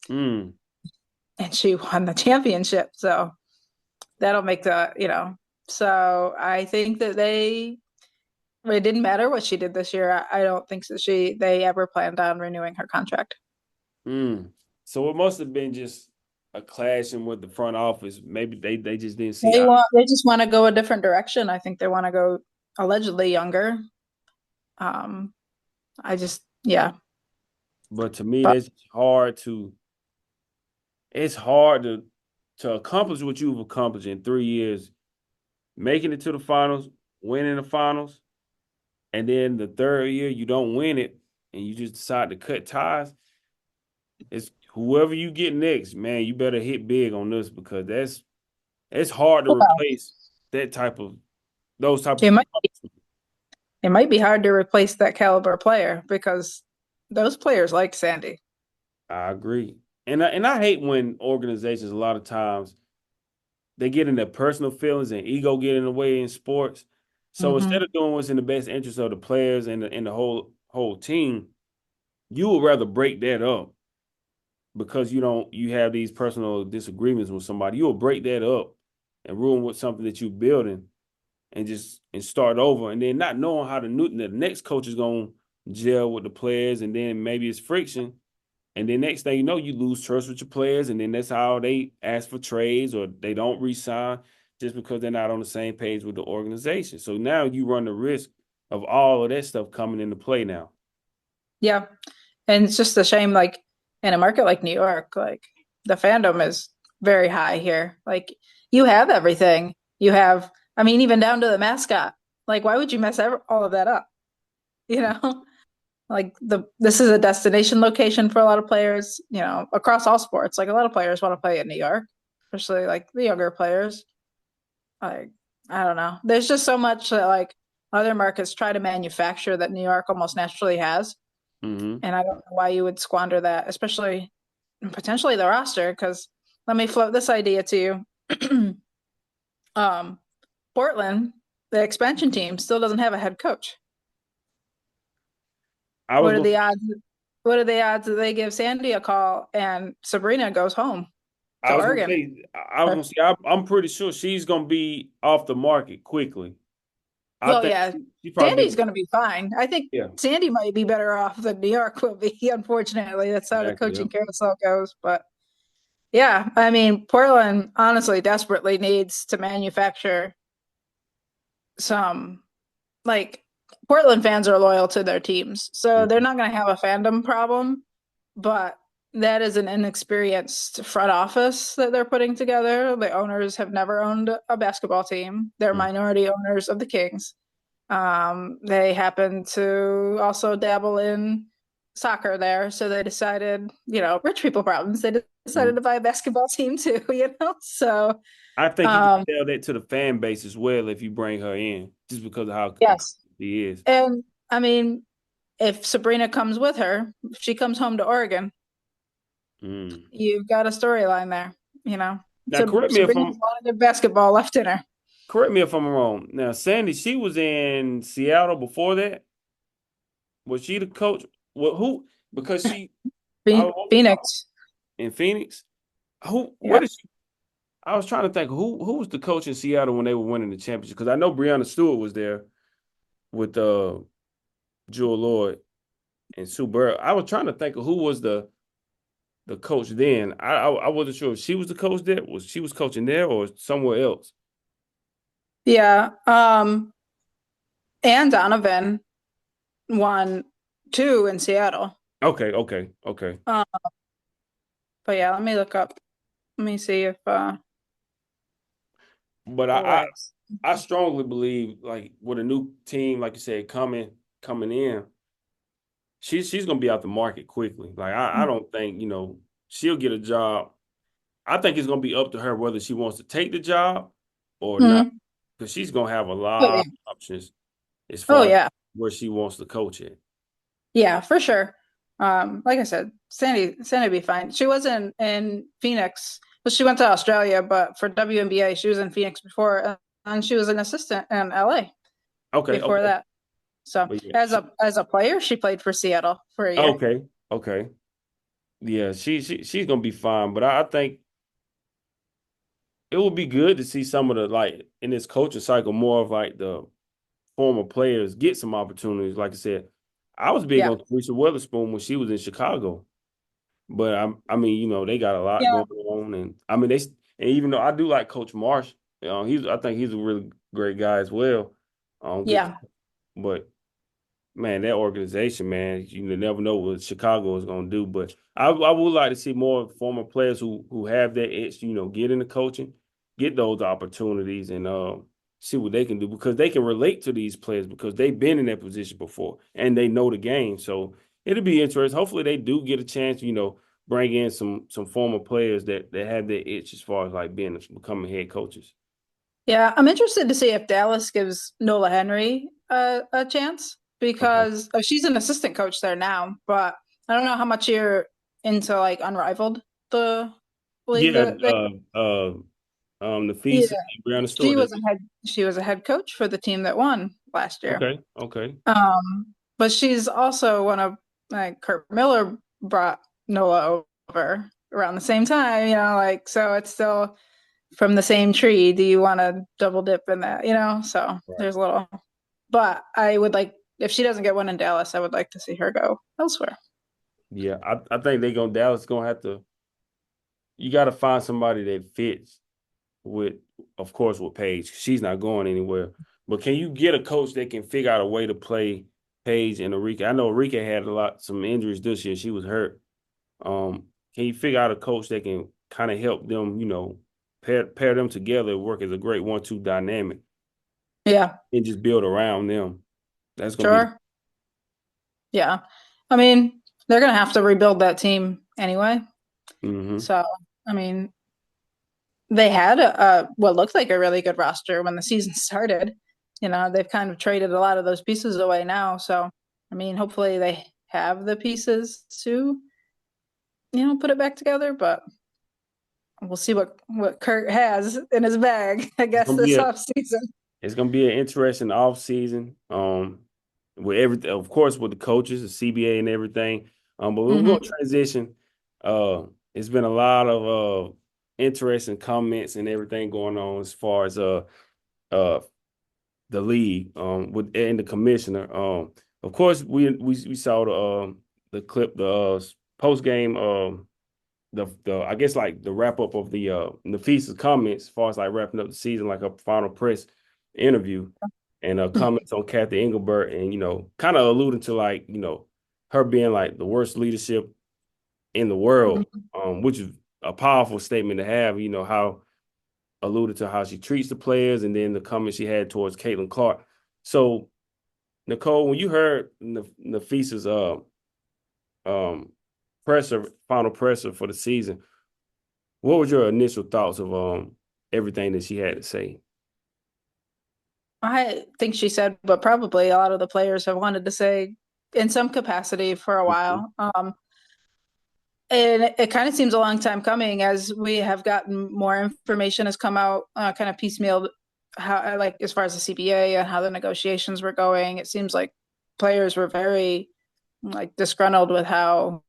Mm, and she won the championship. So that'll make So I think that it didn't matter what she did this year. I don't think that they ever planned on renewing her contract. mm. So it must have been just a clashing with the front office. Maybe they just didn't see eye. They just want to go a different direction. I think they want to go allegedly younger. Um, yeah. But to me, But that's hard to it's hard to accomplish what you've accomplished in 3 years, making it to the finals, winning the finals, and then the third year you don't win it and you just decide to cut ties. It's whoever you get next, man, you better hit big on this because it's hard to replace that type of those type it of might it might be hard to replace that caliber player because those players like Sandy. I agree. And I hate when organizations a lot of times they get in their personal feelings and ego get in the way in sports. So instead Hmm. of doing what's in the best interest of the players and the whole team, you would rather break that up because you have these personal disagreements with somebody. You will break that up and ruin what something that you're building and start over. And then not knowing how the next coach is gonna gel with the players, and then maybe it's friction. And then next thing you know, you lose trust with your players, and then that's how they ask for trades or they don't resign just because they're not on the same page with the organization. So now you run the risk of all of that stuff coming into play now. Yeah. And it's just a shame, like in a market like New York, like the fandom is very high here. Like you have everything. I mean, even down to the mascot. Like, why would you mess all of that up? You know, like this is a destination location for a lot of players, across all sports. Like a lot of players want to play in New York, especially like the younger players. Like, I don't know. There's just so much that like other markets try to manufacture that New York almost naturally has. Mm-hmm. And I don't know why you would squander that, especially potentially the roster, because let me float this idea to you. um, Portland, the expansion team, still doesn't have a head coach. I was What are gonna the odds? what are the odds that they give Sandy a call and Sabrina goes home I to was gonna Oregon? say, I was gonna say, I'm pretty sure she's gonna be off the market quickly. I Well, think yeah, she probably Sandy's be, going to be fine. I think yeah, Sandy might be better off than New York will be. Unfortunately, that's how the exactly. Yeah. coaching carousel goes. But yeah, I mean, Portland honestly desperately needs to manufacture some, like, Portland fans are loyal to their teams, so they're Mhm. not going to have a fandom problem. But that is an inexperienced front office that they're putting together. The owners have never owned a basketball team. They're Mhm. minority owners of the Kings. They happen to also dabble in soccer there, so they decided, rich people problems. They decided Mhm. to buy a basketball team too, So, I think you can um, tell that to the fan base as well if you bring her in, just because of how accomplished yes. she is. And I mean, if Sabrina comes with her, if she comes home to Oregon, Mm. you've got a storyline there, you know. Now, So Sabrina's a lot of good basketball left in her. correct me if I'm wrong. Now, Sandy, she was in Seattle before that. Was she the coach? Well, who? Because she, Phoenix. in Phoenix. Who? Yeah. What is she? I was trying to think who was the coach in Seattle when they were winning the championship? Because I know Breanna Stewart was there with Jewel Lloyd and Sue Bird. I was trying to think of who was the coach then. I wasn't sure if she was the coach there. Was she was coaching there or somewhere else? Yeah. And Donovan won two in Seattle. Okay, okay, okay. Um, but yeah, let me look up. Let me see if But who has. I strongly believe like with a new team, like you said, coming in, she's gonna be out the market quickly. Like I don't think, she'll get a job. I think it's gonna be up to her whether she wants to take the job or not. Mhm. Because she's gonna have a Oh yeah. lot of options as Oh far as yeah. where she wants to coach at. Yeah, for sure. Like I said, Sandy be fine. She was in Phoenix. Well, she went to Australia, but for WNBA, she was in Phoenix before, and she was an assistant in LA Okay, before okay. that. So But yeah, as a player, she played for Seattle for a year. okay, okay. Yeah, she's gonna be fine. But I think it would be good to see some of the like in this coaching cycle more of like the former players get some opportunities. Like I said, I was big Yeah. on Teresa Weatherspoon when she was in Chicago, but I mean, they got a lot Yeah. going on, and I mean and even though I do like Coach Marsh, I think he's a really great guy as well. Good, Yeah. but man, that organization, man, you never know what Chicago is going to do. But I would like to see more former players who have that itch, get into coaching, get those opportunities, and see what they can do because they can relate to these players because they've been in that position before and they know the game. So it'll be interesting. Hopefully, they do get a chance, bring in some former players that have that itch as far as like becoming head coaches. Yeah, I'm interested to see if Dallas gives Nola Henry a chance Okay. because she's an assistant coach there now, but I don't know how much you're into like Unrivaled, the league Yeah. that they. Yeah, Napheesa and Brianna she Stewart. was a head coach for the team that won last year. Okay. Okay. But she's also one of, like, Kurt Miller brought Nola over around the same time, like, so it's still from the same tree. Do you want to double dip in that? So Right. there's a little, but I would like, if she doesn't get one in Dallas, I would like to see her go elsewhere. Yeah, I think Dallas gonna have to. You got to find somebody that fits with, of course, with Paige. She's not going anywhere. But can you get a coach that can figure out a way to play Paige and Arika? I know Arika had some injuries this year. She was hurt. Can you figure out a coach that can kind of help them, pair them together, work as a great 1-2 dynamic, Yeah, and just build around them? That's gonna be the. sure. Yeah. I mean, they're gonna have to rebuild that team anyway. Mm-hmm. So, I mean, they had what looked like a really good roster when the season started. They've kind of traded a lot of those pieces away now. So, I mean, hopefully they have the pieces to, put it back together, but we'll see what Kurt has in his bag, I It's guess, gonna be this a off season. It's gonna be an interesting off season. With everything, of course, with the coaches, the CBA, and everything. But we're going to Hmm. transition. It's been a lot of interesting comments and everything going on as far as uh the league with and the commissioner. Of course we saw the clip, the post game the I guess like the wrap up of the Napheesa's comments as far as like wrapping up the season, like a final press interview and comments on Cathy Engelbert, and kind of alluding to like her being like the worst leadership in the world, which is a powerful statement to have. How alluded to how she treats the players, and then the comments she had towards Caitlin Clark. So Nicole, when you heard Napheesa's um final presser for the season, what was your initial thoughts of everything that she had to say? I think she said, but probably a lot of the players have wanted to say in some capacity for a Mhm. while. And it kind of seems a long time coming as we have gotten more information has come out, kind of piecemeal, how like as far as the CBA and how the negotiations were going. It seems like players were very like disgruntled with how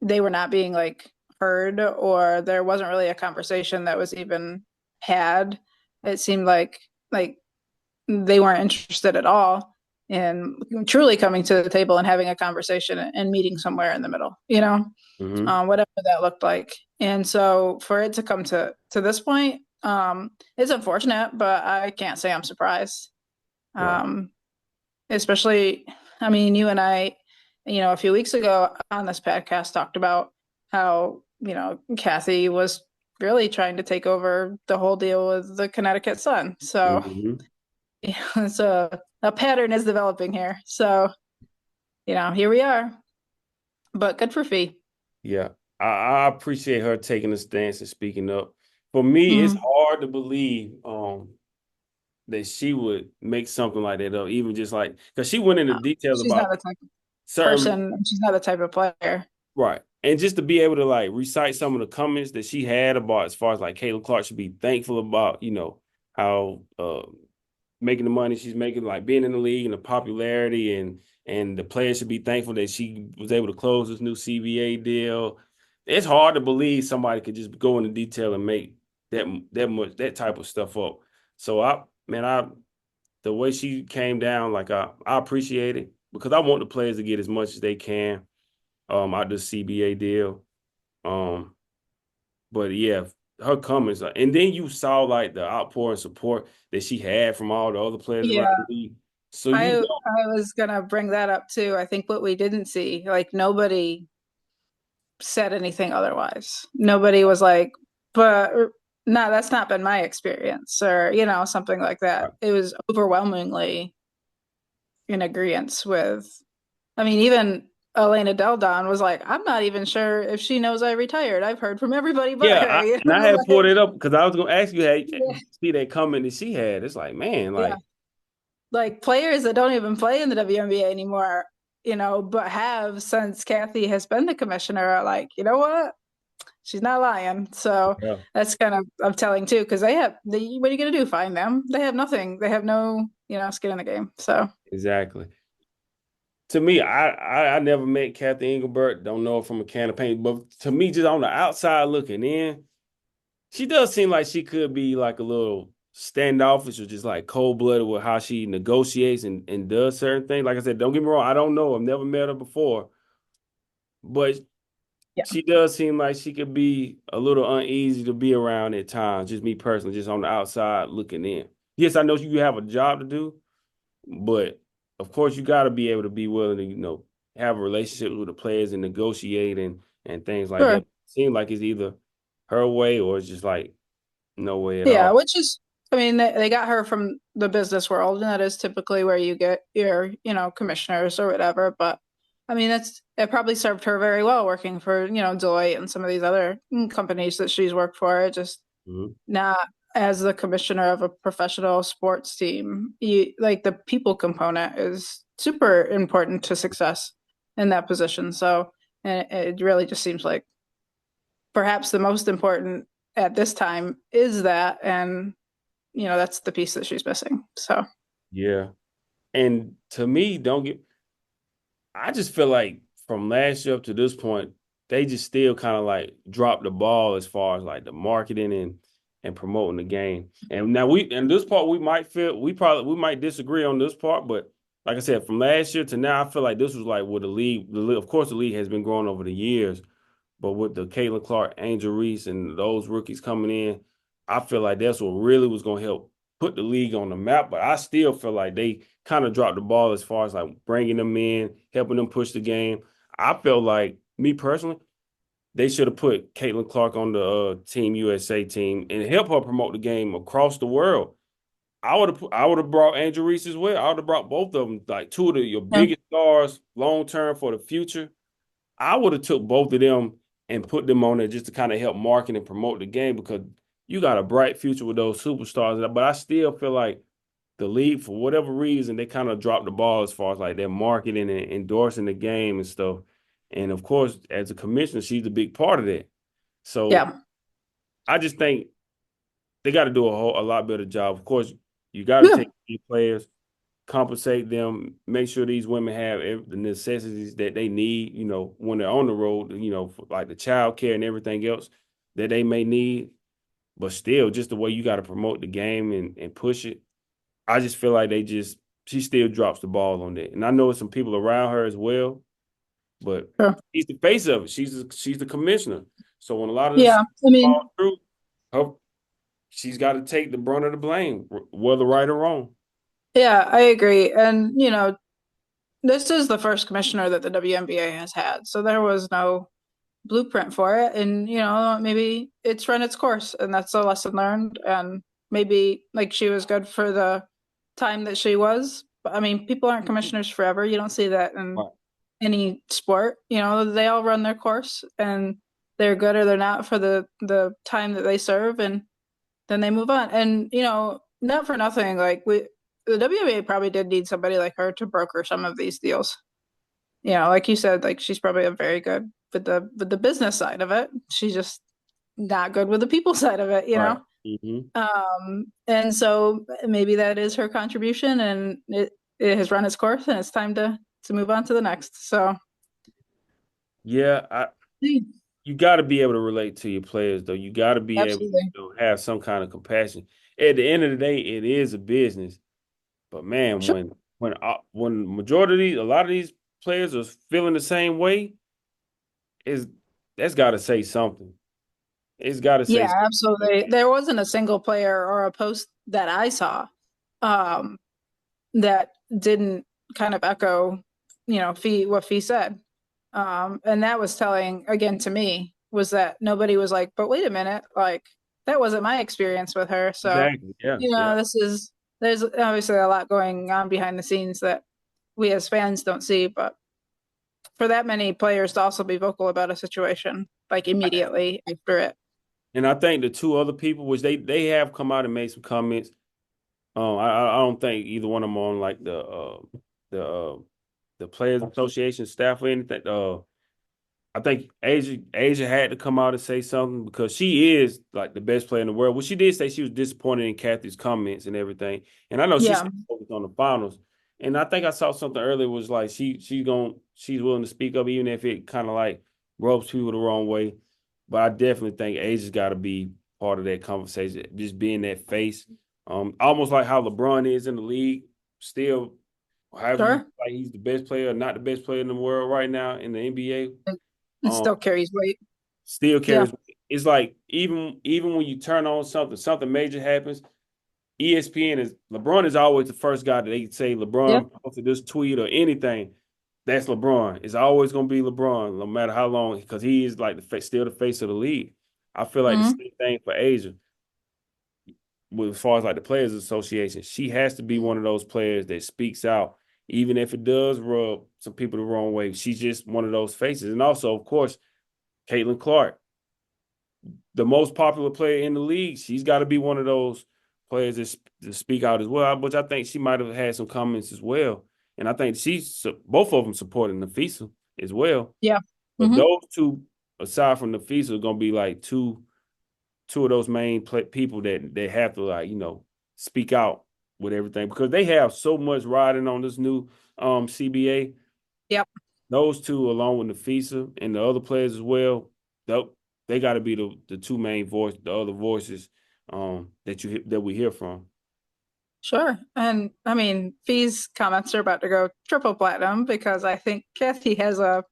they were not being like heard, or there wasn't really a conversation that was even had. It seemed like they weren't interested at all in truly coming to the table and having a conversation and meeting somewhere in the middle, Hmm. whatever that looked like. And so for it to come to this point, it's unfortunate, but I can't say I'm surprised. Right. Um, Especially, I mean, you and I, a few weeks ago on this podcast talked about how, Cathy was really trying to take over the whole deal with the Connecticut Sun. So Hmm. yeah, so a pattern is developing here. So, here we are. But good for Fee. Yeah. I appreciate her taking a stance and speaking up. For me, it's Mhm. hard to believe that she would make something like that up, even just like because she went into details She's not about the type of certain. person, and she's not the type of player. Right. And just to be able to like recite some of the comments that she had about as far as like Caitlin Clark should be thankful about, how making the money she's making, like being in the league and the popularity, and the players should be thankful that she was able to close this new CBA deal. It's hard to believe somebody could just go into detail and make that type of stuff up. So I the way she came down, like I appreciate it because I want the players to get as much as they can out the CBA deal. Um, but yeah, her comments, and then you saw like the outpour and support that she had from all the other players around Yeah, the league. So I was gonna bring that up too. I think what we didn't see, like nobody said anything otherwise. Nobody was like, but no, that's not been my experience, or something like that. It was overwhelmingly in agreement with. I mean, even Elena Del Don was like, I'm not even sure if she knows I retired. I've heard from everybody but yeah, her, and I had pulled like, it up because I was gonna ask you, hey, yeah, see that comment that she had. It's like, man, yeah. like, Like players that don't even play in the WNBA anymore, but have since Cathy has been the commissioner are like, you know what? She's not lying. So yeah, that's kind of telling too, because what are you gonna do? Find them? They have nothing. They have no, skin in the game. So exactly. To me, I never met Cathy Engelbert. Don't know her from a can of paint, but to me, just on the outside looking in, she does seem like she could be like a little standoffish or just like cold blooded with how she negotiates and does certain things. Like I said, don't get me wrong, I don't know. I've never met her before, but yeah, she does seem like she could be a little uneasy to be around at times. Just me personally, just on the outside looking in. Yes, I know you have a job to do, but of course you got to be able to be willing to, have a relationship with the players and negotiate and things like sure. that. Seems like it's either her way or it's just like no way at Yeah, all. which is, I mean, they got her from the business world, and that is typically where you get your, commissioners or whatever. But I mean, it probably served her very well working for, Deloitte and some of these other companies that she's worked for. It just Mhm. not as the commissioner of a professional sports team. Like the people component is super important to success in that position. So, and it really just seems like perhaps the most important at this time is that, and that's the piece that she's missing. So Yeah. And to me, don't get I just feel like from last year up to this point, they just still kind of like dropped the ball as far as like the marketing and promoting the game. And now this part we might disagree on this part, but like I said, from last year to now, I feel like this was like with of course the league has been growing over the years, but with the Caitlin Clark, Angel Reese, and those rookies coming in, I feel like that's what really was going to help put the league on the map. But I still feel like they kind of dropped the ball as far as like bringing them in, helping them push the game. I felt like, me personally, they should have put Caitlin Clark on the Team USA team and help her promote the game across the world. I would have brought Angel Reese as well. I would have brought both of them, like two of your Yeah. biggest stars long term for the future. I would have took both of them and put them on there just to kind of help market and promote the game because you got a bright future with those superstars. But I still feel like the league, for whatever reason, they kind of dropped the ball as far as like their marketing and endorsing the game and stuff. And of course, as a commissioner, she's a big part of that. So Yeah. I just think they got to do a lot better job. Of course, you got to Yeah. take these players, compensate them, make sure these women have the necessities that they need, when they're on the road, for like the child care and everything else that they may need. But still, just the way you got to promote the game and push it, I just feel like she still drops the ball on that. And I know some people around her as well, but Sure. she's the face of it. She's the commissioner. So when a lot of this Yeah. I mean, falls through, her, she's got to take the brunt of the blame, whether right or wrong. yeah, I agree. And, this is the first commissioner that the WNBA has had. So there was no blueprint for it. And, maybe it's run its course and that's a lesson learned. And maybe like she was good for the time that she was. But I mean, people aren't commissioners forever. You don't see that in Right. any sport. They all run their course and they're good or they're not for the time that they serve and then they move on. And, not for nothing, like the WNBA probably did need somebody like her to broker some of these deals. Like you said, like she's probably a very good with the business side of it. She's just not good with the people side of it. Right. Mm-hmm. And so maybe that is her contribution and it has run its course and it's time to move on to the next. So Yeah, you got to be able to relate to your players, though. You got to be able absolutely. to have some kind of compassion. At the end of the day, it is a business. But man, Sure. when a lot of these players are feeling the same way, is that's got to say something. It's got to say Yeah, something. absolutely. There wasn't a single player or a post that I saw um, that didn't kind of echo, Fee what Fee said. And that was telling again to me was that nobody was like, but wait a minute, like that wasn't my experience with her. So, Exactly. Yeah. Yeah. there's obviously a lot going on behind the scenes that we as fans don't see, but for that many players to also be vocal about a situation like immediately after it. And I think the two other people, which they have come out and made some comments. I don't think either one of them on like the the Players Association staff or anything. I think Asia had to come out and say something because she is like the best player in the world. Well, she did say she was disappointed in Cathy's comments and everything, and I know she Yeah. stayed focused on the finals. And I think I saw something earlier was like she's willing to speak up even if it kind of like rubs people the wrong way. But I definitely think Asia's got to be part of that conversation, just being that face. Almost like how LeBron is in the league, still, however you Sure. like he's the best player, not the best player in the world right now in the NBA. It still carries weight. Still Yeah. carries. It's like even when you turn on something major happens. ESPN is LeBron is always the first guy that they say Yeah. LeBron posted this tweet or anything. That's LeBron. It's always gonna be LeBron, no matter how long, because he is like still the face of the league. I feel like the Hmm. same thing for Asia, with as far as like the Players Association. She has to be one of those players that speaks out, even if it does rub some people the wrong way. She's just one of those faces, and also, of course, Caitlin Clark, the most popular player in the league. She's got to be one of those players that speak out as well, which I think she might have had some comments as well. And I think she's both of them supporting Napheesa as well. Yeah. But Hmm. those two, aside from Napheesa, are going to be like two of those main people that they have to like speak out with everything because they have so much riding on this new CBA. Yep. those two, along with Napheesa and the other players as well, they they got to be the two main voice, the other voices that we hear from. Sure. And I mean, Fee's comments are about to go triple platinum because I think Cathy has a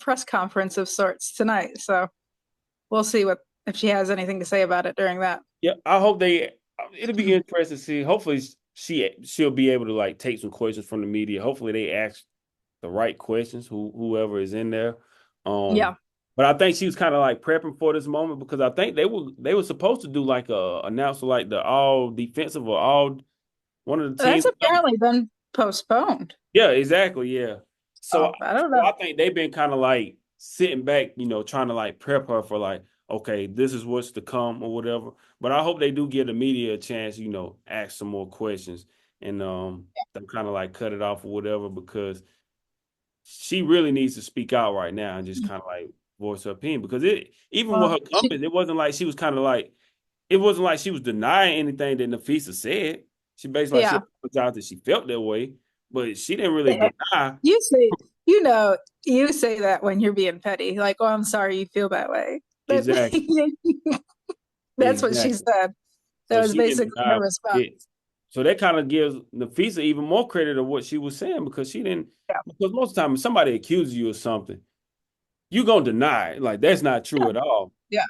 press conference of sorts tonight. So we'll see what if she has anything to say about it during that. Yeah, I hope they. It'll be interesting to see. Hopefully, she'll be able to like take some questions from the media. Hopefully, they ask the right questions. Whoever is in there. Yeah. But I think she was kind of like prepping for this moment because I think they were supposed to do like a announce like the all defensive or all one of the That's teams. apparently been postponed. Yeah, exactly. Yeah. So, Oh, I don't so know. I think they've been kind of like sitting back, trying to like prep her for like, okay, this is what's to come or whatever. But I hope they do give the media a chance, ask some more questions and them kind of like cut it off or whatever because she really needs to speak out right now and just kind of like voice her opinion because it even with Well, her comments, it wasn't like she was kind of like it wasn't like she was denying anything that Napheesa said. She basically like she yeah. apologized that she felt that way, but she didn't really deny. You say, you know, you say that when you're being petty, like, "Oh, I'm sorry you feel that way." That Exactly. that's what she Exactly. said. That So was she didn't basically her deny response. it. So that kind of gives Nafisa even more credit of what she was saying because she didn't Yeah, because most of the time if somebody accuses you of something, you gonna deny it. Like that's not true yeah, at all. yeah.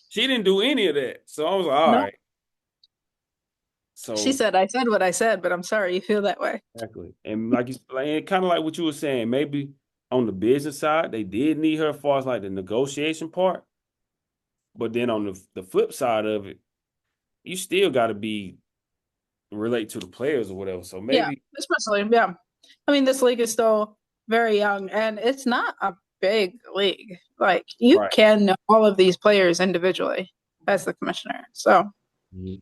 She didn't do any of that. So I was like, all No, right. she So said, "I said what I said, but I'm sorry you feel that way." exactly. And like you like kind of like what you were saying, maybe on the business side, they did need her as far as like the negotiation part. But then on the flip side of it, you still gotta be relate to the players or whatever. So Yeah, maybe especially, yeah. I mean, this league is still very young and it's not a big league. Like you right. can know all of these players individually as the commissioner. So, Mhm.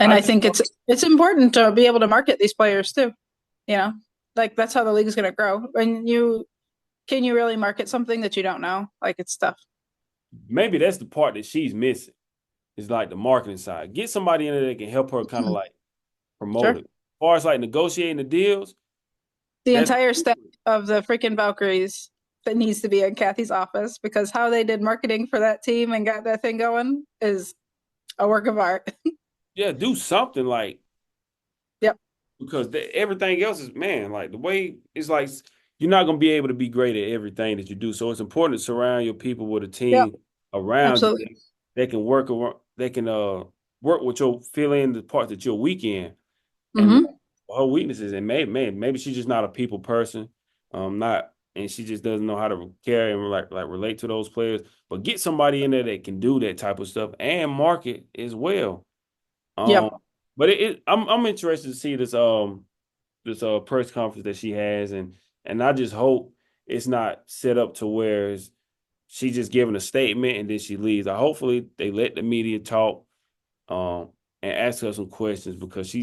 and I I just think it's important to be able to market these players too. You know, like that's how the league is going to grow. When you can you really market something that you don't know? Like it's tough. maybe that's the part that she's missing. Is like the marketing side. Get somebody in there that can help her kind of Hmm. like promote Sure. it. As far as like negotiating the deals, The that's entire staff of the freaking Valkyries that needs to be in Kathy's office because how they did marketing for that team and got that thing going is a work of art. yeah, do something like Yep. because everything else is man, like the way it's like you're not gonna be able to be great at everything that you do. So it's important to surround your people with a Yep. team around you Absolutely. that they can work around, they can work with your fill in the parts that you're weak in and Hmm. her weaknesses. And maybe she's just not a people person. Not and she just doesn't know how to carry and like relate to those players. But get somebody in there that can do that type of stuff and market as well. Um, Yep. but I'm interested to see this press conference that she has and I just hope it's not set up to where she just giving a statement and then she leaves. Hopefully they let the media talk um and ask her some questions because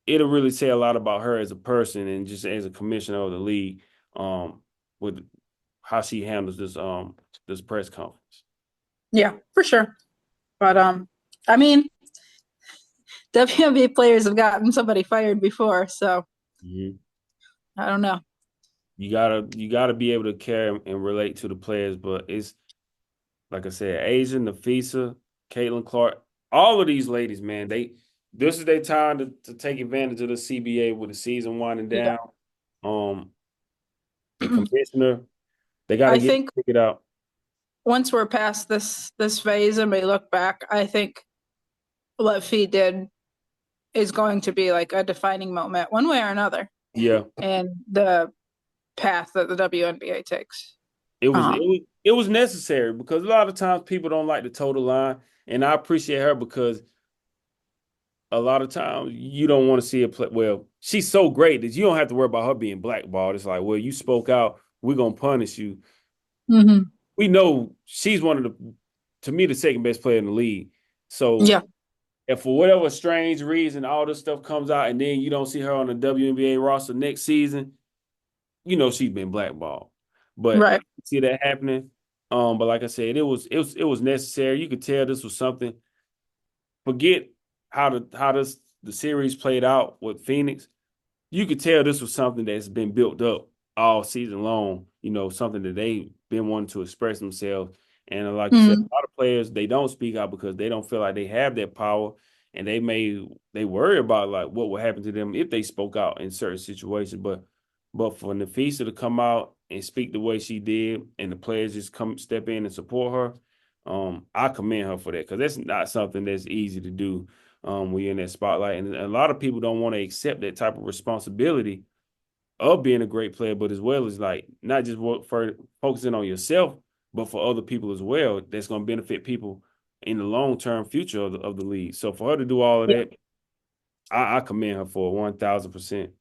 it'll really say a lot about her as a person and just as a commissioner of the league with how she handles this press conference. Yeah, for sure. But I mean, WNBA players have gotten somebody fired before, so Mhm. I don't know. You gotta be able to care and relate to the players, but it's like I said, Asia, Nafisa, Caitlin Clark, all of these ladies, man, this is their time to take advantage of the CBA with the season winding Yeah. down. Um, the commissioner, they got to I get think figured out. once we're past this phase and we look back, I think what Fee did is going to be like a defining moment, one way or another, Yeah, in the path that the WNBA takes. it was it Um, was it was necessary because a lot of times people don't like to toe the line, and I appreciate her because a lot of times you don't want to see a play. Well, she's so great that you don't have to worry about her being blackballed. It's like, well, you spoke out, we're gonna punish you. mhm. We know she's one of to me, the second best player in the league. So Yeah, if for whatever strange reason all this stuff comes out and then you don't see her on the WNBA roster next season, she's been blackballed. But right. see that happening. But like I said, it was necessary. You could tell this was something. Forget how the series played out with Phoenix. you could tell this was something that's been built up all season long, something that they've been wanting to express themselves. And like you said, Mm, a lot of players, they don't speak out because they don't feel like they have that power. And they worry about like what would happen to them if they spoke out in certain situations. But for Napheesa to come out and speak the way she did and the players just come step in and support her, I commend her for that because that's not something that's easy to do when you're in that spotlight. And a lot of people don't want to accept that type of responsibility of being a great player, but as well as like not just for focusing on yourself, but for other people as well. That's going to benefit people in the long term future of the league. So for her to do all of yeah, that, I commend her for 1,000%.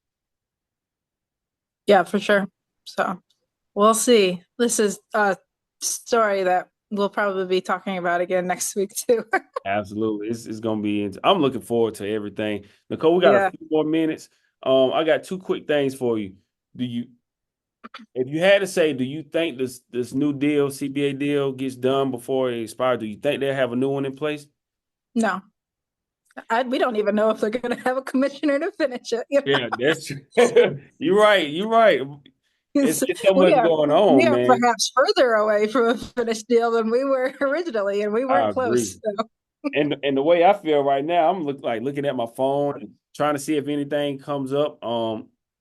yeah, for sure. So we'll see. This is a story that we'll probably be talking about again next week too. Absolutely, it's going to be. I'm looking forward to everything. Nicole, we got a Yeah, few more minutes. I got two quick things for you. Do you If you had to say, do you think this new deal, CBA deal, gets done before it expires? Do you think they'll have a new one in place? no, we don't even know if they're going to have a commissioner to finish it. Yeah, that's true. You're right. You're right. It's so We much are going we on, are man. perhaps further away from a finished deal than we were originally, and we I weren't agree. close. So, And the way I feel right now, I'm looking at my phone and trying to see if anything comes up.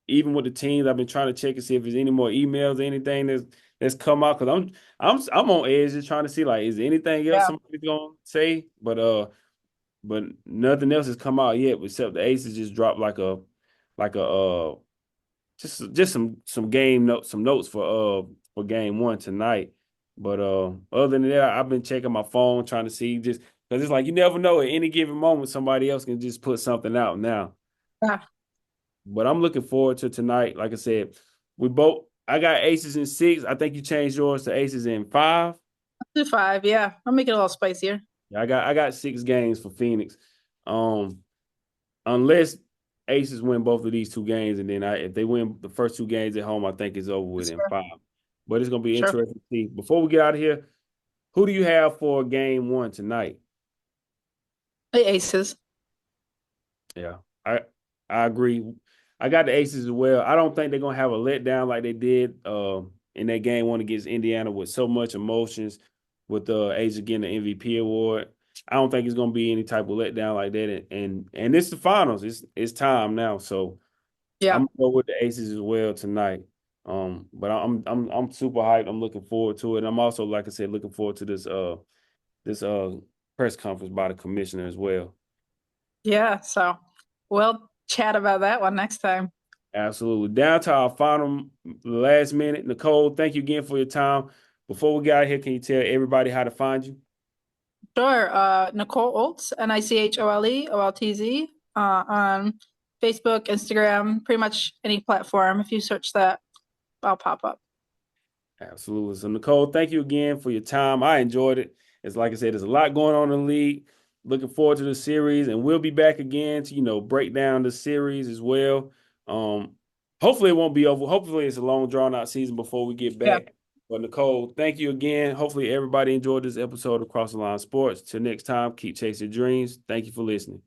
Even with the teams, I've been trying to check and see if there's any more emails or anything that's come out because I'm on edge just trying to see like is there anything else yeah, somebody's gonna say, but nothing else has come out yet except the Aces just dropped like a just some game notes, some notes for game one tonight. But other than that, I've been checking my phone trying to see just because it's like you never know at any given moment somebody else can just put something out now. yeah, But I'm looking forward to tonight. Like I said, I got Aces in six. I think you changed yours to Aces in five. 2-5. Yeah, I'll make it a little spicier. Yeah, I got 6 games for Phoenix. Um, unless Aces win both of these 2 games, and then if they win the first 2 games at home, I think it's over with in Sure, five. But it's gonna be sure. interesting to see. Before we get out of here, who do you have for game one tonight? The aces. Yeah, I agree. I got the Aces as well. I don't think they're gonna have a letdown like they did in that game one against Indiana with so much emotions with Asia getting the MVP award. I don't think it's gonna be any type of letdown like that. And it's the finals. It's time now. So I'm Yeah, gonna go with the Aces as well tonight. But I'm super hyped. I'm looking forward to it. And I'm also, like I said, looking forward to this press conference by the commissioner as well. yeah. So we'll chat about that one next time. Absolutely. Down to our final last minute. Nicole, thank you again for your time. Before we get out of here, can you tell everybody how to find you? Sure. Nicole Oltz, NiCHOLEOLTZ, on Facebook, Instagram, pretty much any platform. If you search that, I'll pop up. Absolutely. So, Nicole, thank you again for your time. I enjoyed it. It's like I said, there's a lot going on in the league. Looking forward to the series, and we'll be back again to break down the series as well. Um, hopefully it won't be over. Hopefully it's a long drawn out season before we get Yeah. back. But Nicole, thank you again. Hopefully everybody enjoyed this episode of Cross the Line Sports. Till next time, keep chasing your dreams. Thank you for listening.